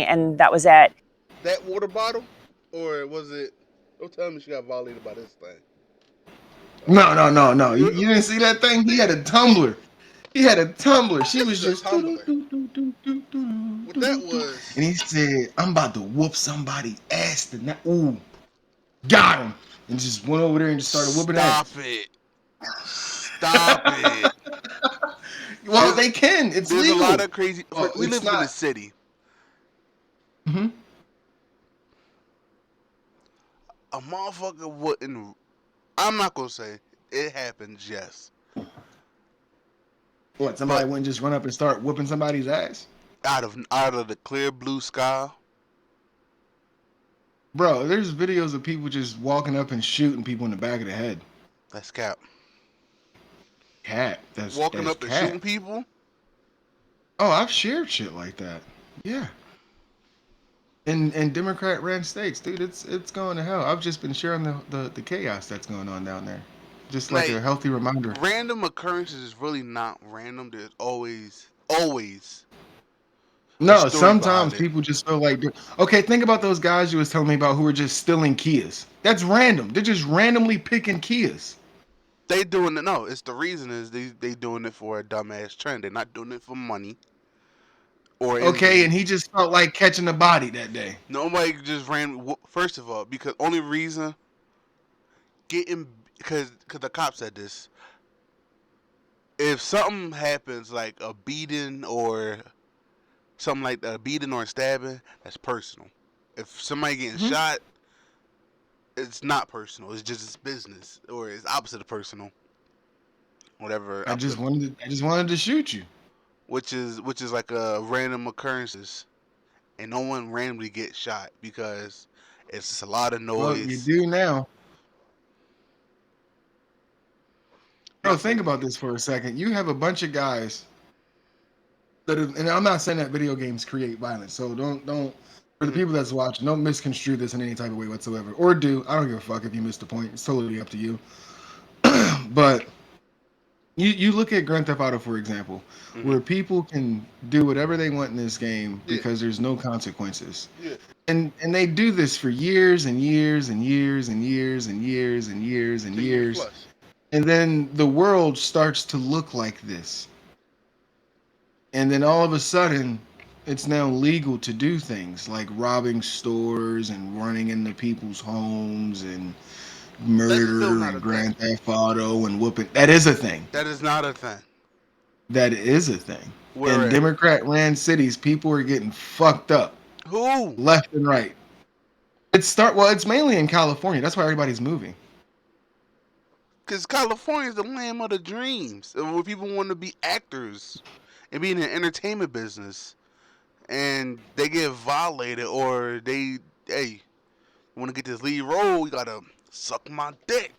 And that was it. That water bottle? Or was it... Don't tell me she got violated by this thing. No. You didn't see that thing? He had a tumbler. He had a tumbler. She was This is a just. tumbler. What that was... And he said, "I'm about to whoop somebody's ass tonight." Ooh, got him. And just went over there and just started whooping ass. Stop it. Stop it. Well, they can. It's There's legal. a lot of crazy... Well, we it's live in the not. city. Hmm. A motherfucker wouldn't... I'm not gonna say it happens, yes. What? Somebody But wouldn't just run up and start whooping somebody's ass? out of the clear blue sky, Bro, there's videos of people just walking up and shooting people in the back of the head. that's cap. Cat. Walking That's up and cat. shooting people. Oh, I've shared shit like that. Yeah. In Democrat ran states, dude, it's going to hell. I've just been sharing the chaos that's going on down there. Just like Like a healthy reminder. random occurrences is really not random. There's always a No, story sometimes behind it. people just feel like, okay, think about those guys you was telling me about who were just stealing Kias. That's random. They're just randomly picking Kias. They doing it. No, it's the reason is they doing it for a dumbass trend. They're not doing it for money or Okay, anything. and he just felt like catching a body that day. Nobody just ran. First of all, because only reason getting because the cop said this. If something happens like a beating or something like a beating or a stabbing, that's personal. If somebody getting Hmm. shot, it's not personal. It's just it's business, or it's opposite of personal, whatever. I just wanted to shoot you. Which is like a random occurrences, and no one randomly gets shot because it's just a lot of Well, you noise. do now. Bro, Now, think about this for a second. You have a bunch of guys that have, and I'm not saying that video games create violence, so don't for the mhm. people that's watching, don't misconstrue this in any type of way whatsoever. Or do. I don't give a fuck if you missed the point. It's totally up to you. But you look at Grand Theft Auto, for example, Mhm. where people can do whatever they want in this game Yeah, because there's no consequences. yeah. And they do this for years and years and years and years and years and years and 10 years years. plus. And then the world starts to look like this. And then all of a sudden, it's now legal to do things like robbing stores and running into people's homes and That's still murder not a and thing. Grand Theft Auto and whooping. That is a thing. That is not a thing. That is a thing. Where In at? Democrat ran cities, people are getting fucked up Who? left and right. It's mainly in California. That's why everybody's moving. Because California is the land of the dreams, where people want to be actors and be in the entertainment business, and they get violated, or hey, you want to get this lead role, you gotta suck my dick.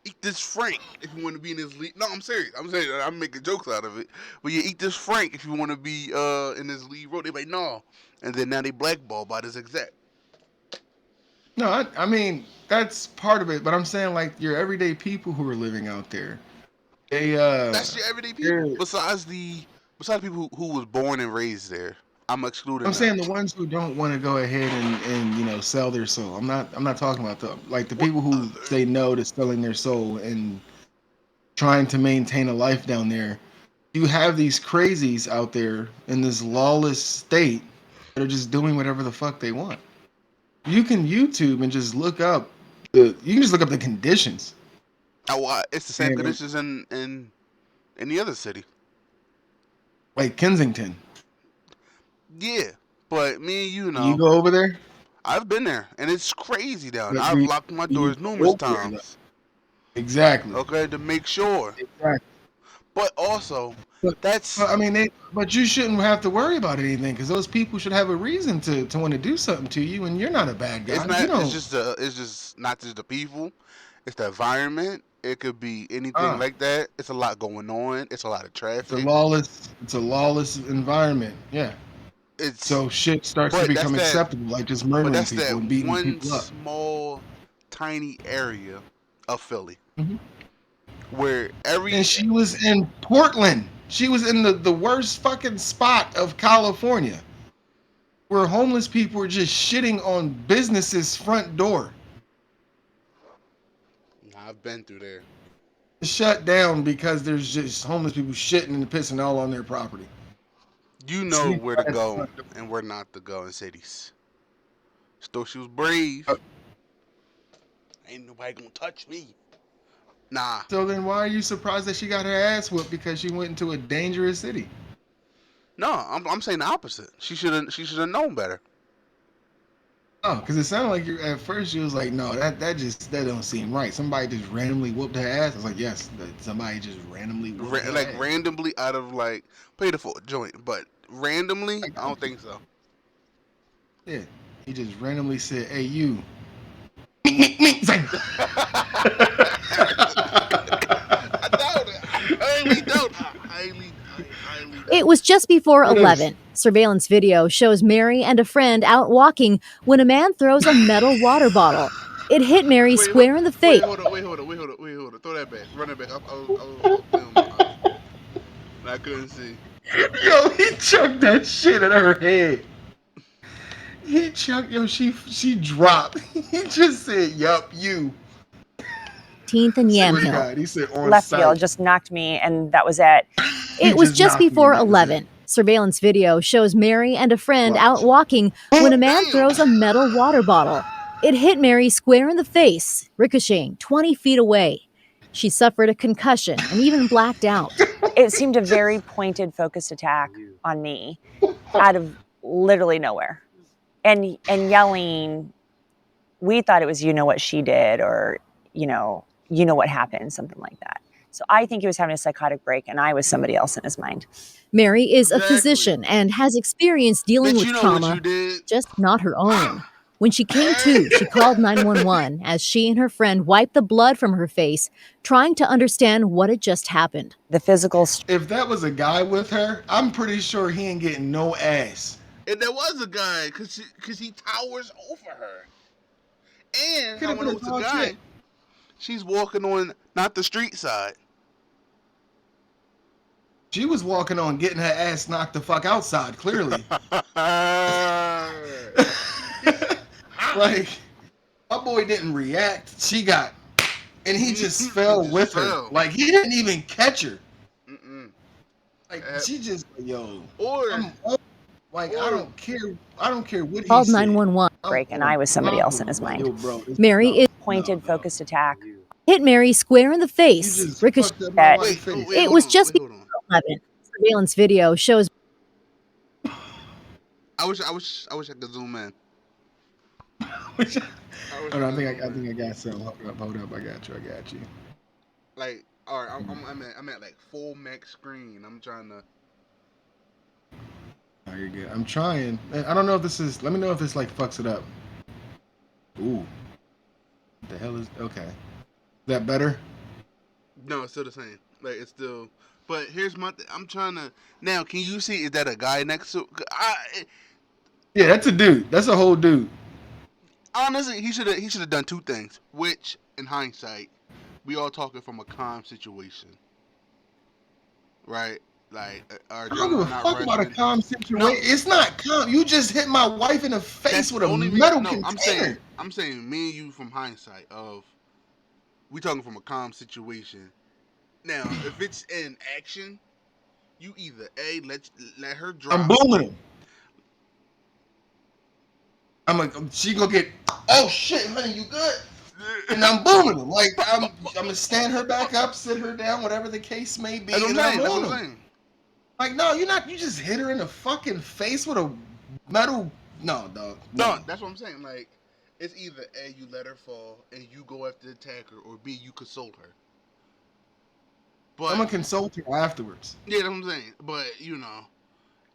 Eat this Frank if you want to be in this lead. No, I'm serious. I'm saying I'm making jokes out of it. But you eat this Frank if you want to be in this lead role. They like no, and then now they blackballed by this exec. No, I mean that's part of it, but I'm saying like your everyday people who are living out there, they That's your everyday they're people. Besides people who was born and raised there, I'm excluding I'm them. saying the ones who don't want to go ahead and sell their soul. I'm not talking about the What people who other? say no to selling their soul and trying to maintain a life down there. You have these crazies out there in this lawless state that are just doing whatever the fuck they want. You can YouTube and just look up you can just look up the conditions. It's the same And conditions in any other city. like Kensington. Yeah, but me and you You know, go over there, I've been there, and it's crazy down. but I've locked my do you doors go numerous over there though? times. Exactly. Okay, to make sure. Exactly. But also, But, that's but I mean, but you shouldn't have to worry about anything because those people should have a reason to want to do something to you, and you're not a bad it's guy. You not. don't. It's just not just the people. It's the environment. It could be anything Ah, like that. It's a lot going on. It's a lot of traffic. it's a lawless environment. Yeah. It's So shit starts to but become acceptable, like just murdering that's people that and beating one people up. small, tiny area of Philly Mhm. where And she was in Portland. She was in the worst fucking spot of California, where homeless people are just shitting on businesses' front door. I've been through there. Shut down because there's just homeless people shitting and pissing all on their property. You know Sleep where to right at the go front door. and where not to go in cities. She thought she was brave. Ain't nobody gonna touch me. Nah. So then why are you surprised that she got her ass whooped because she went into a dangerous city? No, I'm saying the opposite. She should have known better. Oh, because it sounded like you at first you was like, no, that don't seem right. Somebody just randomly whooped her ass. I was like, yes, somebody just randomly whooped her Like ass. randomly out of like paid for a joint, but randomly, I I got don't you. think so. Yeah. He just randomly said, hey you. It's like, I doubt it. I highly doubt. I highly doubt. It was just before what else? 11. Surveillance video shows Mary and a friend out walking when a man throws a metal water bottle. It hit Mary Wait, hold, square in the wait, face. hold on, wait, hold on, wait, hold on, wait, hold on. Throw that back. Run it back. I was playing with my eyes. And I couldn't see. Yo, he chucked that shit at her head. He chucked, yo, she dropped. He just said, yup, you. 18th and Swear to Yamhill. God, he said on Left sight. field just knocked me, and that was it. He It was just just knocked me, before and that was it. 11. Surveillance video shows Mary and a friend out Watch. walking when a man Damn. throws a metal water bottle. It hit Mary square in the face, ricocheting 20 feet away. She suffered a concussion and even blacked out. It seemed a very pointed, focused attack on me out of literally nowhere, and yelling we thought it was, what she did, or, what happened, something like that. So I think he was having a psychotic break, and I was somebody else in his mind. Mary is a Exactly. physician and has experience dealing Bitch, with you know what trauma, you did. just not her own. When she came to, she called 911 as she and her friend wiped the blood from her face, trying to understand what had just happened. The physical If that was a guy with her, I'm pretty sure he ain't getting no ass. And there was a guy, cause he towers over her. And Could I have went been over a to dog guy. shit. She's walking on not the street side. She was walking on getting her ass knocked the fuck outside, clearly. Like, my boy didn't react. She got, and he just fell just with her. fell. Like, he didn't even catch her. Mm-mm. Like, she just, yo. Or I don't care what he Called said. 911 break, and I was somebody else in his mind. Yo, bro, Mary is Pointed, focused attack. hit Mary square in the You face. just Ricochet. fucked up my wife's wait, face. wait, It hold was on, just wait, hold on. 11. Surveillance video shows I wish I could zoom in. Hold on, I think I got some. Hold up, I got you. Like, all right, I'm at like full max screen. I'm trying to. Oh, you're good. I'm trying. I don't know if this is. Let me know if this like fucks it up. Ooh. What the hell is? Okay. Is that better? No, it's still the same. Like, it's still. But here's my. I'm trying to. Now, can you see? Is that a guy next to? Yeah, that's a dude. That's a whole dude. Honestly, he should have done two things. Which, in hindsight, we all talking from a calm situation, right? Like, our I don't give a adrenaline not fuck about a rushing. calm situation. No. It's not calm. You just hit my wife in the face That's with the a only metal reason. No, container. I'm saying, me and you from hindsight of, we talking from a calm situation. Now, if it's in action, you either let her drop. I'm booming him. I'm like, she gonna get. Oh shit, honey, you good? And I'm booming him. Like I'm gonna stand her back up, sit her down, whatever the case may be, That's what and I'm saying. I'm That's on what I'm him. saying. Like, no, you're not. You just hit her in the fucking face with a metal. No, dog. No, that's what I'm saying. Like, it's either A, you let her fall and you go after the attacker, or B, you console her. But I'm gonna consult her afterwards. yeah, that's what I'm saying. But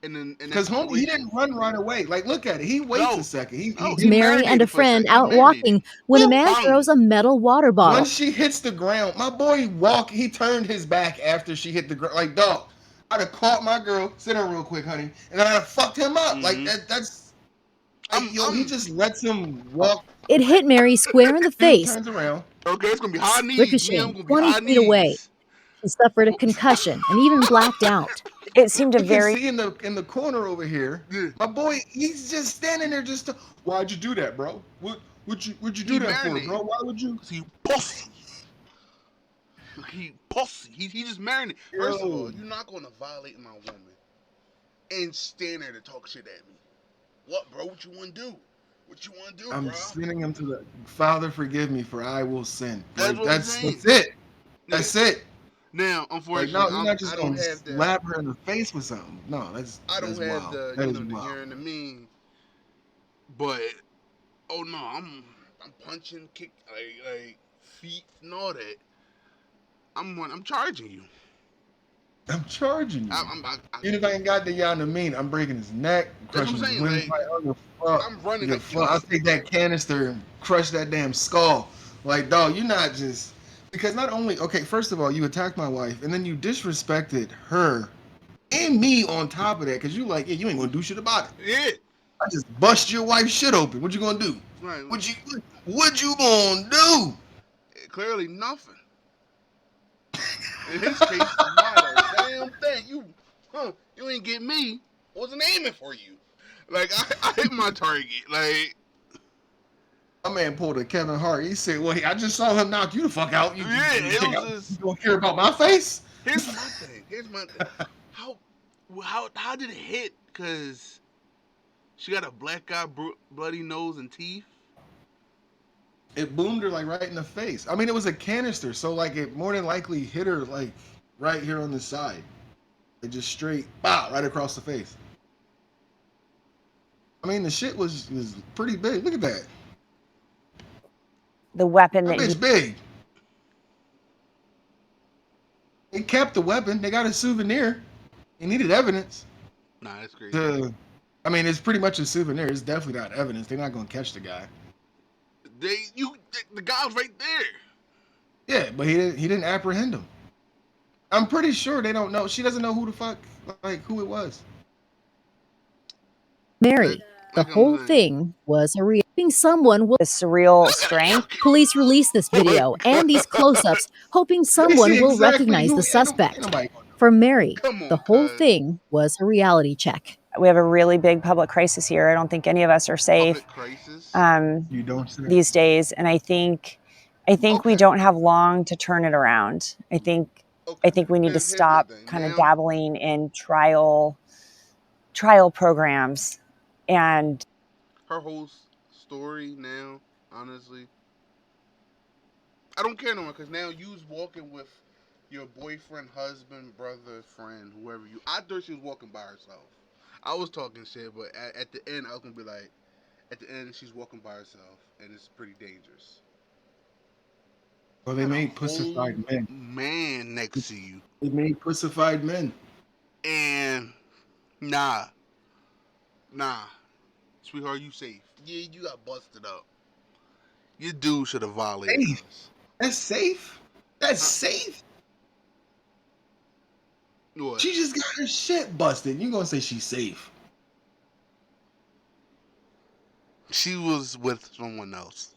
and then Because homie, he didn't run right away. Like, look at it. He waits a second. He Mary and a marinated for a friend second. He out marinated. walking when a man Bang. throws a metal water bottle. Once she hits the ground, my boy he turned his back after she hit the ground. Like, dog, I'd have caught my girl, sit her real quick, honey, and then I'd have fucked him up. Mhm. Like that's like, he just lets him walk. It hit Mary square in the face. Turns around. Okay, it's gonna be high knees. Ricocheting Me, I'm gonna be 20 high feet away. knees. She suffered a concussion and even blacked out. It seemed a You can very see in the corner over here, Yeah. my boy, he's just standing there just why'd you do that, bro? Would you do that for, bro? Why would you? He pussy. He pussy. He just marinated. First of all, you're not gonna violate my woman and stand there to talk shit at me. What, bro? What you wanna do? What you wanna do, I'm bro? sending him to the Father. Forgive me, for I will sin. That's Like, what I'm saying. that's it. That's it. Now, Like, unfortunately, no, you're not just I gonna don't have the. slap her in the face with something. No, that's I don't have wild. the That is the wild. hearing the mean. But oh no, I'm punching, kick, like feet and all that. I'm charging you. I'm charging you. I, Even if I ain't got the Yana mean, I'm breaking his neck, That's what crushing I'm his saying, windpipe. like, I don't give a fuck. I'm running Give a like fuck. I'll take that canister and crush that damn skull. Like, dog, you're not just because not only first of all, you attacked my wife, and then you disrespected her and me on top of that, because you like, yeah, you ain't gonna do shit about it. Yeah. I just bust your wife's shit open. What you gonna do? Right. What you gonna do? Clearly nothing. In his case, not a damn thing. You ain't get me. I wasn't aiming for you. Like I hit my target. Like my man pulled a Kevin Hart. He said, "Well, I just saw him knock you the fuck out. You don't care about my face." Here's my thing. How did it hit? Cause she got a black guy bloody nose and teeth. It boomed her like right in the face. I mean, it was a canister, so like it more than likely hit her like right here on the side. It just straight, right across the face. I mean, the shit was pretty big. Look at that. the weapon That that he bitch big. They kept the weapon. They got a souvenir. They needed evidence. Nah, that's crazy. I mean, it's pretty much a souvenir. It's definitely not evidence. They're not gonna catch the guy. The guy's right there. Yeah, but he didn't apprehend him. I'm pretty sure they don't know. She doesn't know who the fuck, like, who it was. Mary. The Like I'm whole saying. thing was a real someone will. the surreal strength. Police released this video and these close-ups, hoping They someone see will exactly recognize who. the Ain't suspect. nobody gonna know. For Mary, Come on, the whole cuz. thing was a reality check. We have a really big public crisis here. I don't think any of us are safe Public crisis. You don't say. these days, and I think we Okay. don't have long to turn it around. I think we need to Here's the stop thing. kind of Now, dabbling in trial programs and her whole story now, honestly, I don't care no more because now you's walking with your boyfriend, husband, brother, friend, whoever you. I thought she was walking by herself. I was talking shit, but at the end, I was gonna be like, at the end, she's walking by herself, and it's pretty dangerous. Well, they Got a made whole pussified men. man next to you, They made pussified men. and nah, sweetheart, you safe. Yeah, you got busted up. Your dude should have violated Safe. us. That's safe. That's Huh? safe. What? She just got her shit busted. You gonna say she's safe? She was with someone else.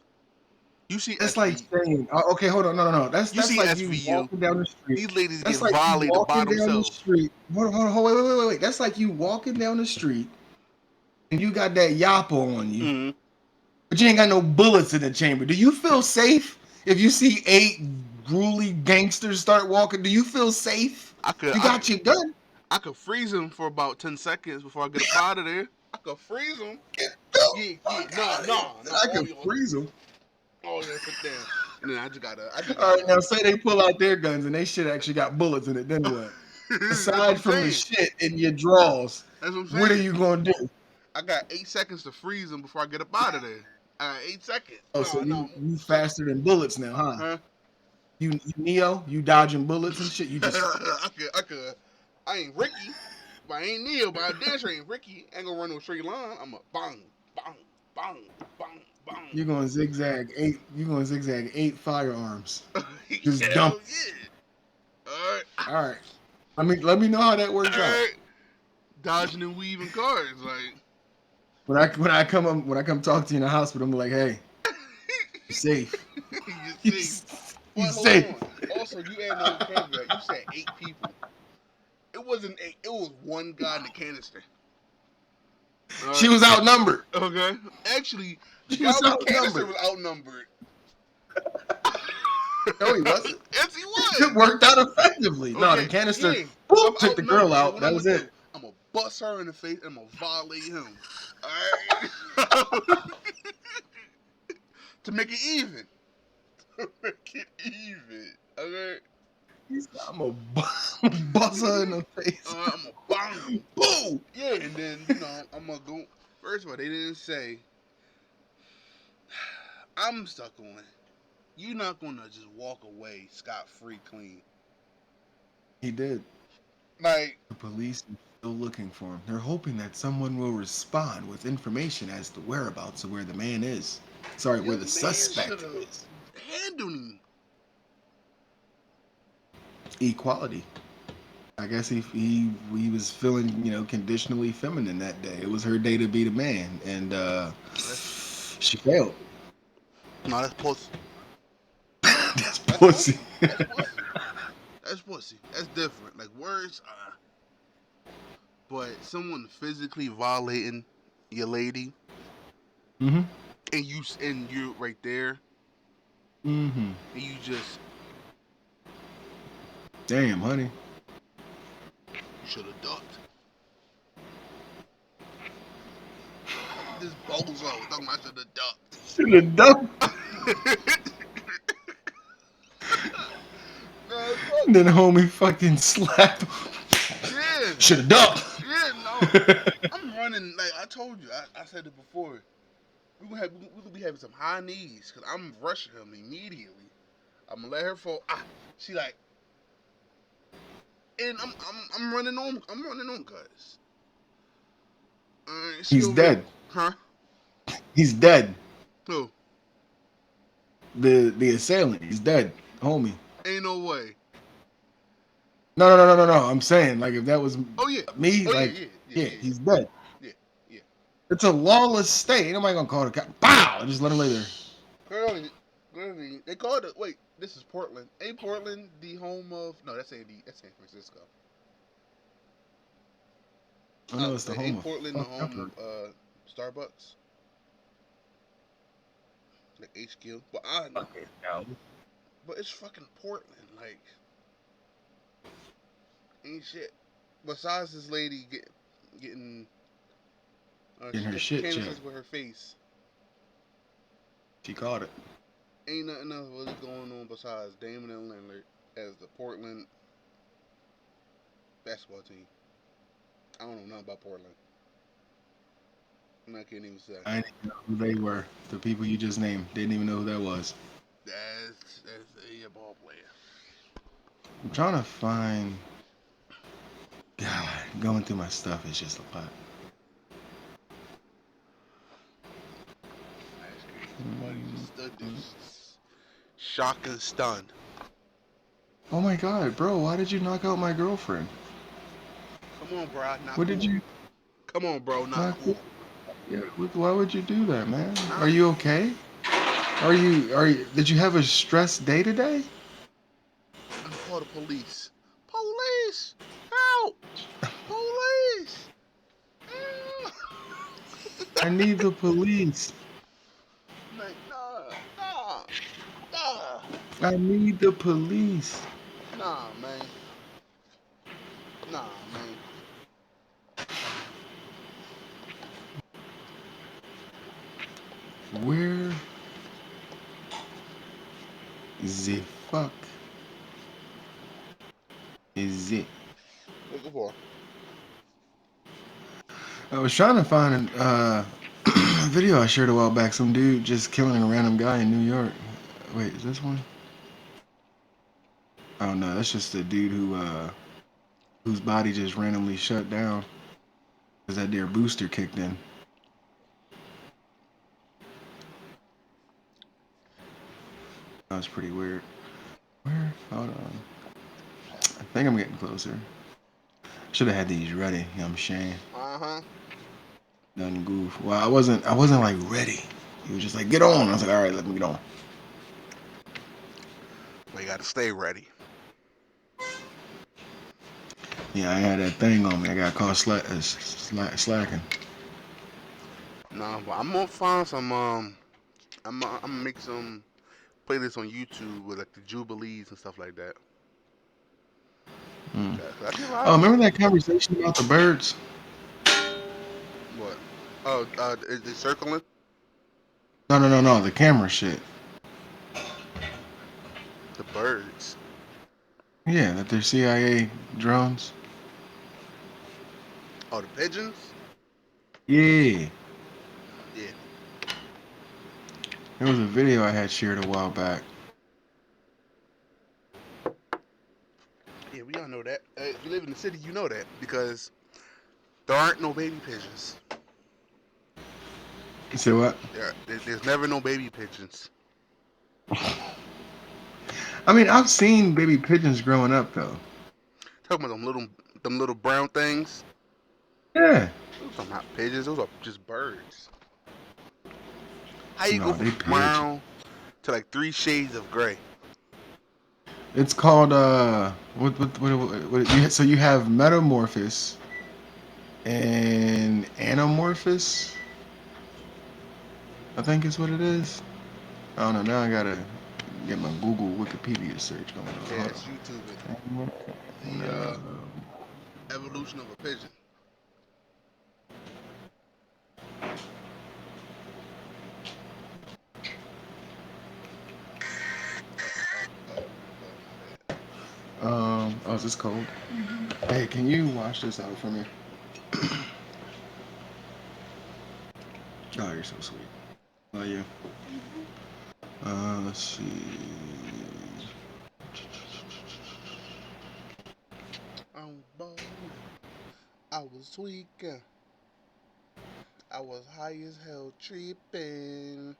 You see That's SV. like saying, okay, hold on, no. That's You see like you SVU. walking down the street. These ladies That's get like you violated by walking down the themselves. street. Hold on, wait. That's like you walking down the street and you got that yappa on you, Mm-hmm. but you ain't got no bullets in the chamber. Do you feel safe if you see 8 gruely gangsters start walking? Do you feel safe? You got your gun. I could freeze him for about 10 seconds before I get up out of there. I could freeze him. Get the Yeah. fuck No. outta here. I can freeze them. Oh, yeah, sit down. And then I just gotta. All right, now say they pull out their guns and they shit actually got bullets in it. Then what? That's what Aside I'm from the saying. shit in your drawers, That's what I'm saying. what are you gonna do? I got 8 seconds to freeze him before I get up out of there. I got 8 seconds. Oh, so you faster than bullets now, huh? Huh? You Neo, you dodging bullets and shit. You just I ain't Ricky, but I ain't Neo, but I damn sure ain't Ricky. I ain't gonna run no straight line. I'm a bang, bang, bang, bang, bang. you're gonna zigzag 8. You're gonna zigzag 8 firearms. Just Hell dump. yeah. All right. Let me know how that works out. Alright. Dodging and weaving cars, like. When I come talk to you in the hospital, I'm like, hey, you're safe. You see. You're But safe. hold on. Also, you added no caveat. You said 8 people. It wasn't 8. It was one guy in the canister. She was outnumbered. Okay. Actually, the She guy was with the canister outnumbered. was outnumbered. No, he wasn't. Yes, he was. It worked out effectively. No, the canister boop, took the girl out. That was it. I'm gonna bust her in the face and I'm gonna violate him. Alright? To make it even. To make it even. Okay? I'm gonna buzz her in the face. I'm gonna bang. Boom. Yeah, and then, I'm gonna go. First of all, they didn't say. I'm stuck on. You're not gonna just walk away scot-free clean. He did. Like, The police are still looking for him. They're hoping that someone will respond with information as to whereabouts of where the man is. Sorry, where the suspect is. handling him. Equality. I guess he was feeling, conditionally feminine that day. It was her day to be the man, and she failed. No, that's pussy. That's pussy. That's pussy. That's different. Like words, but someone physically violating your lady, Mm-hmm. and you right there, Mm-hmm. and you just Damn, honey. you should have ducked. This bozo talking about should have ducked. Should have done. Then homie fucking slapped. Yeah. Should have done. Yeah, no. I'm running, like I told you, I said it before. we gonna be having some high knees because I'm rushing him immediately. I'm gonna let her fall. She like, and I'm running on. I'm running on, cuz. She He's over here, dead. huh? He's dead. Who? The assailant. He's dead, homie. Ain't no way. No. I'm saying, like, if that was Oh yeah. me, Oh yeah. like, Yeah. Yeah. yeah, Yeah. he's dead. Yeah. Yeah. It's a lawless state. Ain't nobody gonna call the cop. Pow! Just let him lay there. Clearly, they called it. Wait, this is Portland. Ain't Portland the home of? No, that's San Francisco. I I know was it's the gonna say, home ain't of Portland the fuck home pepper. of Starbucks, the HQ? But I know, Okay, no. but it's fucking Portland. Like, ain't shit. Besides this lady getting, In she her took shit check. canvases with her face. She caught it. Ain't nothing else really going on besides Damon and Lillard as the Portland basketball team. I don't know nothing about Portland. I can't even say. I didn't even know who they were. The people you just named didn't even know who that was. That's a ball player. I'm trying to find. God, going through my stuff is just a lot. That's crazy. Somebody just stood there, shocked and stunned. Oh my God, bro! Why did you knock out my girlfriend? Come on, bro, not What did cool. you Come on, bro, not knock? cool. Yeah, why would you do that, man? Not Are you okay? Are you? Did you have a stressed day today? call the police. Police! Help! Police! Help! I need the police. Like, nah, I need the police. nah, man. Nah, man. Where the fuck is it? Looking for. I was trying to find a video I shared a while back. Some dude just killing a random guy in New York. Wait, is this one? Oh no, that's just a dude whose body just randomly shut down because that their booster kicked in. That was pretty weird. Where? Hold on. I think I'm getting closer. Should have had these ready. You know what I'm saying? Uh-huh. Nothing goof. Well, I wasn't like ready. He was just like, get on. I was like, all right, let me get on. But you gotta stay ready. Yeah, I had that thing on me. I got caught slacking. Nah, but I'm gonna find some, I'm gonna make some playlists on YouTube with like the Jubilees and stuff like that. Mm. 'Cause I see a lot Oh, of remember people. that conversation about the birds? What? Oh, is it circling? No. The camera shit. The birds. Yeah, that they're CIA drones. Oh, the pigeons? Yeah. Yeah. There was a video I had shared a while back. Yeah, we all know that. If you live in the city, you know that because there aren't no baby pigeons. You said what? There's never no baby pigeons. I mean, I've seen baby pigeons growing up though. Talking about them little brown things. Yeah. Those are not pigeons. Those are just birds. How you go No, they from pigeons. brown to like 3 shades of gray? It's called what you so you have metamorphosis and anamorphous. I think is what it is. I don't know. Now I gotta get my Google Wikipedia search going on. Yeah, Hold it's YouTube. It. on. The No. evolution of a pigeon. My bad. Oh, is this cold? Hey, can you wash this out for me? Oh, you're so sweet. Oh yeah. Let's see. I'm bold. I was tweaking. I was high as hell tripping.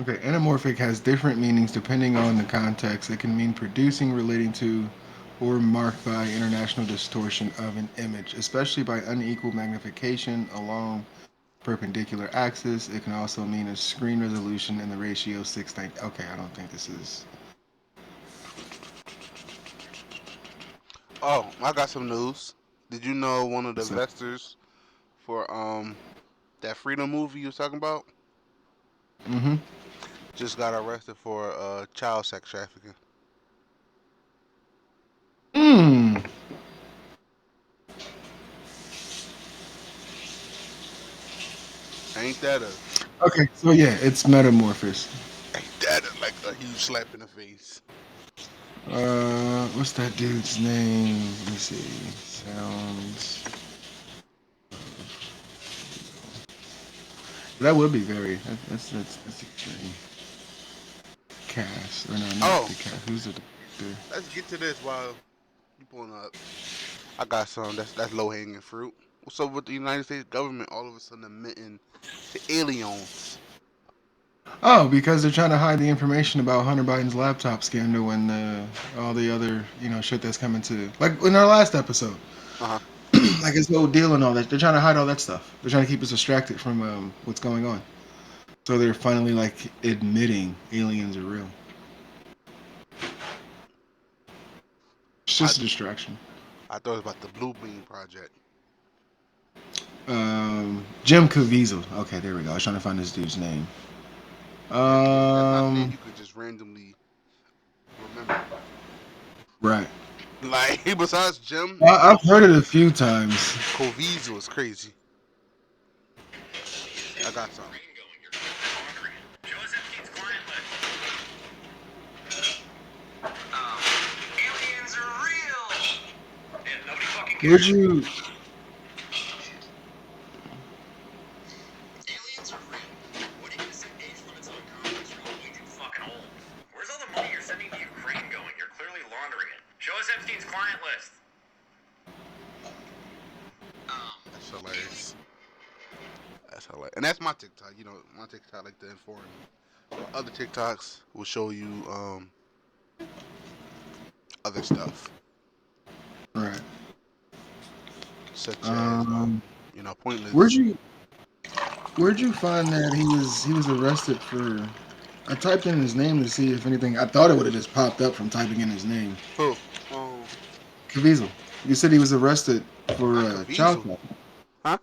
Okay, anamorphic has different meanings depending on the context. It can mean producing, relating to, or marked by international distortion of an image, especially by unequal magnification along perpendicular axis. It can also mean a screen resolution in the ratio 6:9. Okay, I don't think this is. Oh, I got some news. Did you know one of the What's up? investors for that Freedom movie you was talking about Mm-hmm. just got arrested for child sex trafficking? Mm. Ain't that a Okay, so yeah, it's metamorphosis. like a huge slap in the face? What's that dude's name? Let me see. Sounds. That would be very. That's extreme. Cast or no, not Oh, the cast. Who's the director? let's get to this while you pulling up. I got some. That's low hanging fruit. What's up with the United States government all of a sudden admitting to aliens? Oh, because they're trying to hide the information about Hunter Biden's laptop scandal and all the other shit that's coming to like in our last episode, Uh huh. like his whole deal and all that. They're trying to hide all that stuff. They're trying to keep us distracted from what's going on. So they're finally like admitting aliens are real. It's I just a distraction. I thought it was about the Blue Beam Project. Jim Caviezel. Okay, there we go. I was trying to find this dude's name. That's not a name Um, you could just randomly remember. right. Like besides Jim, I've heard it a few times. Covey's was crazy. I got some. Would you? That's hilarious. That's hilarious. And that's my TikTok. You know, my TikTok like to inform you. So other TikToks will show you other stuff, Right. such as Um, where'd pointless. you where'd you find that he was arrested for? I typed in his name to see if anything. I thought it would have just popped up from typing in his name. Who? Um, Caviezel. You said he was arrested for not child Caviezel. trafficking. Huh?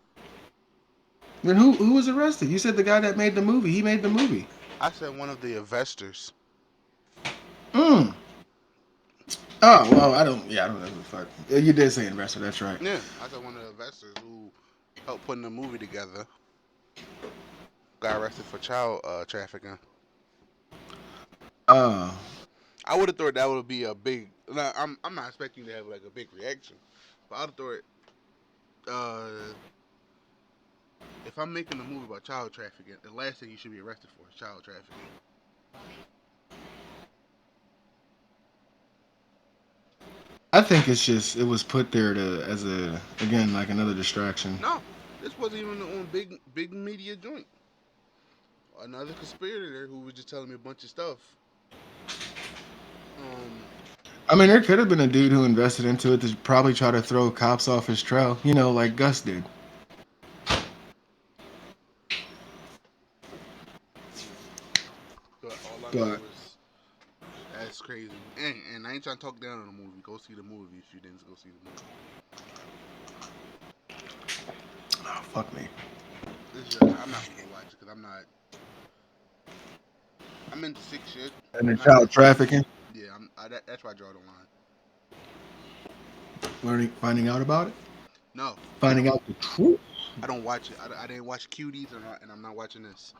Then who was arrested? You said the guy that made the movie. He made the movie. I said one of the investors. Mm. Oh well, I don't. Yeah, I don't know who the fuck. Yeah, you did say investor. That's right. Yeah, I said one of the investors who helped putting the movie together got arrested for child trafficking. Uh, I would have thought that would be a big. Now, I'm not expecting to have like a big reaction, but I'd have thought if I'm making a movie about child trafficking, the last thing you should be arrested for is child trafficking. I think it's just it was put there to as a again like another distraction. No, this wasn't even on big media joint. Another conspirator who was just telling me a bunch of stuff. Um, I mean, there could have been a dude who invested into it to probably try to throw cops off his trail, like Gus did. but all I know But is that's crazy. And I ain't trying to talk down on the movie. Go see the movie if you didn't go see the movie. oh, fuck me. I'm not gonna watch it because I'm not. I'm into sick shit. And the Not child that serious. trafficking, Yeah, that's why I draw the line. finding out about it, No, finding out the truth. I don't watch it. I didn't watch Cuties, and I'm not watching this.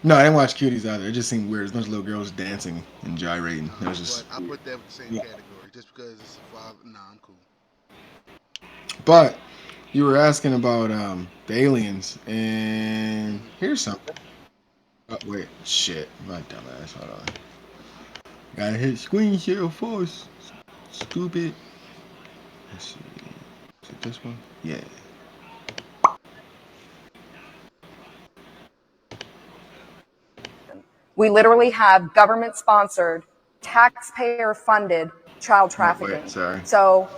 No, I didn't watch Cuties either. It just seemed weird. There's a bunch of little girls dancing and gyrating. It was But just I weird. put that with the same Yeah. category just because it's a father. Nah, I'm cool. But you were asking about the aliens, and here's something. Oh, wait, shit, my dumbass. Hold on. Gotta hit screen share first. Stupid. Let's see. Is it this one? Yeah. We literally have government sponsored, taxpayer funded child Oh, wait, trafficking. sorry. So,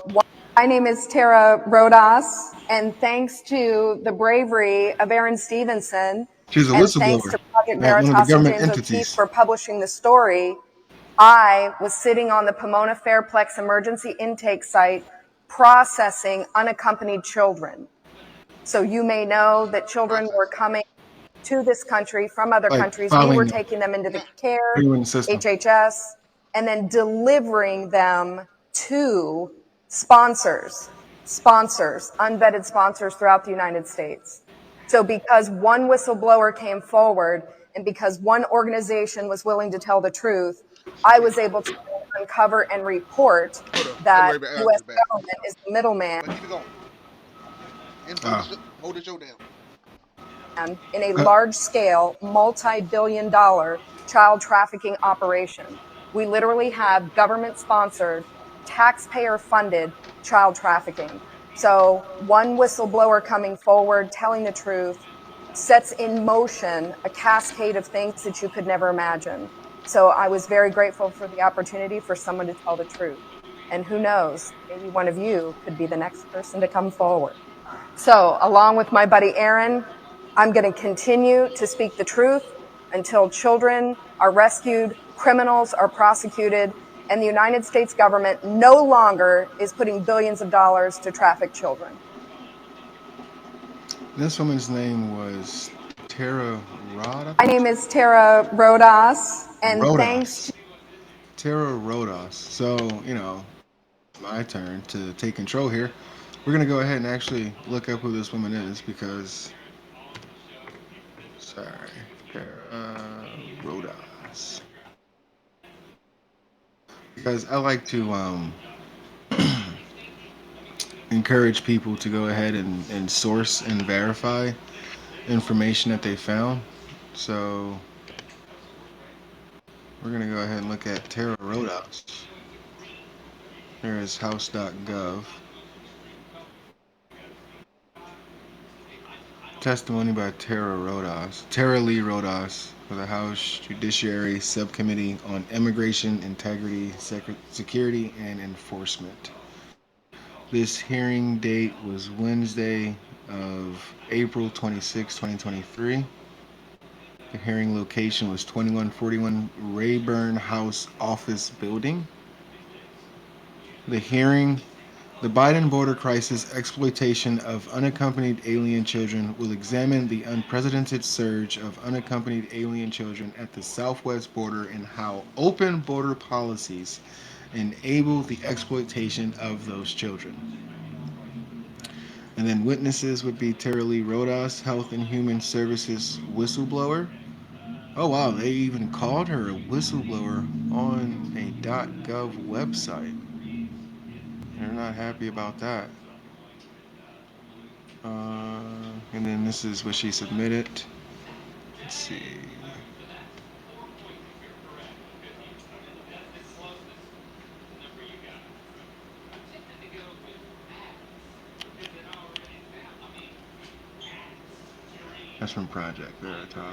my name is Tara Rodas, and thanks to the bravery of Aaron Stevenson, She's a and thanks whistleblower to Project at one of the Veritas and government James O'Keefe entities. for publishing the story, I was sitting on the Pomona Fairplex emergency intake site processing unaccompanied children. So you may know that children were coming to this country from other Like, countries. We were following them. taking them into the care, Putting them in the system. HHS, and then delivering them to sponsors, unvetted sponsors throughout the United States. So because one whistleblower came forward and because one organization was willing to tell the truth, I was able to uncover and report Hold on. I'll be that right back. I'll be U.S. right back. government is the middleman But keep it going. And Oh. hold the show down. in a large-scale, multi-billion-dollar child trafficking operation. We literally have government-sponsored, taxpayer-funded child trafficking. So one whistleblower coming forward, telling the truth, sets in motion a cascade of things that you could never imagine. So I was very grateful for the opportunity for someone to tell the truth. And who knows, maybe one of you could be the next person to come forward. So, along with my buddy Aaron, I'm going to continue to speak the truth until children are rescued, criminals are prosecuted, and the United States government no longer is putting billions of dollars to traffic children. This woman's name was Tara Rod, I My think. name is Tara Rodas, and thanks to Rodas. Tara Rodas. So, my turn to take control here. We're going to go ahead and actually look up who this woman is because, sorry, Tara Rodas. Because I like to encourage people to go ahead and source and verify information that they found. So, we're going to go ahead and look at Tara Rodas. Here is house.gov. Testimony by Tara Rodas. Tara Lee Rodas for the House Judiciary Subcommittee on Immigration, Integrity, Security, and Enforcement. This hearing date was Wednesday of April 26, 2023. The hearing location was 2141 Rayburn House Office Building. The Biden border crisis exploitation of unaccompanied alien children will examine the unprecedented surge of unaccompanied alien children at the southwest border and how open border policies enable the exploitation of those children. And then witnesses would be Tara Lee Rodas, Health and Human Services whistleblower. Oh wow, they even called her a whistleblower on a .gov website. They're not happy about that. And then this is what she submitted. Let's see. That's from Project Veritas.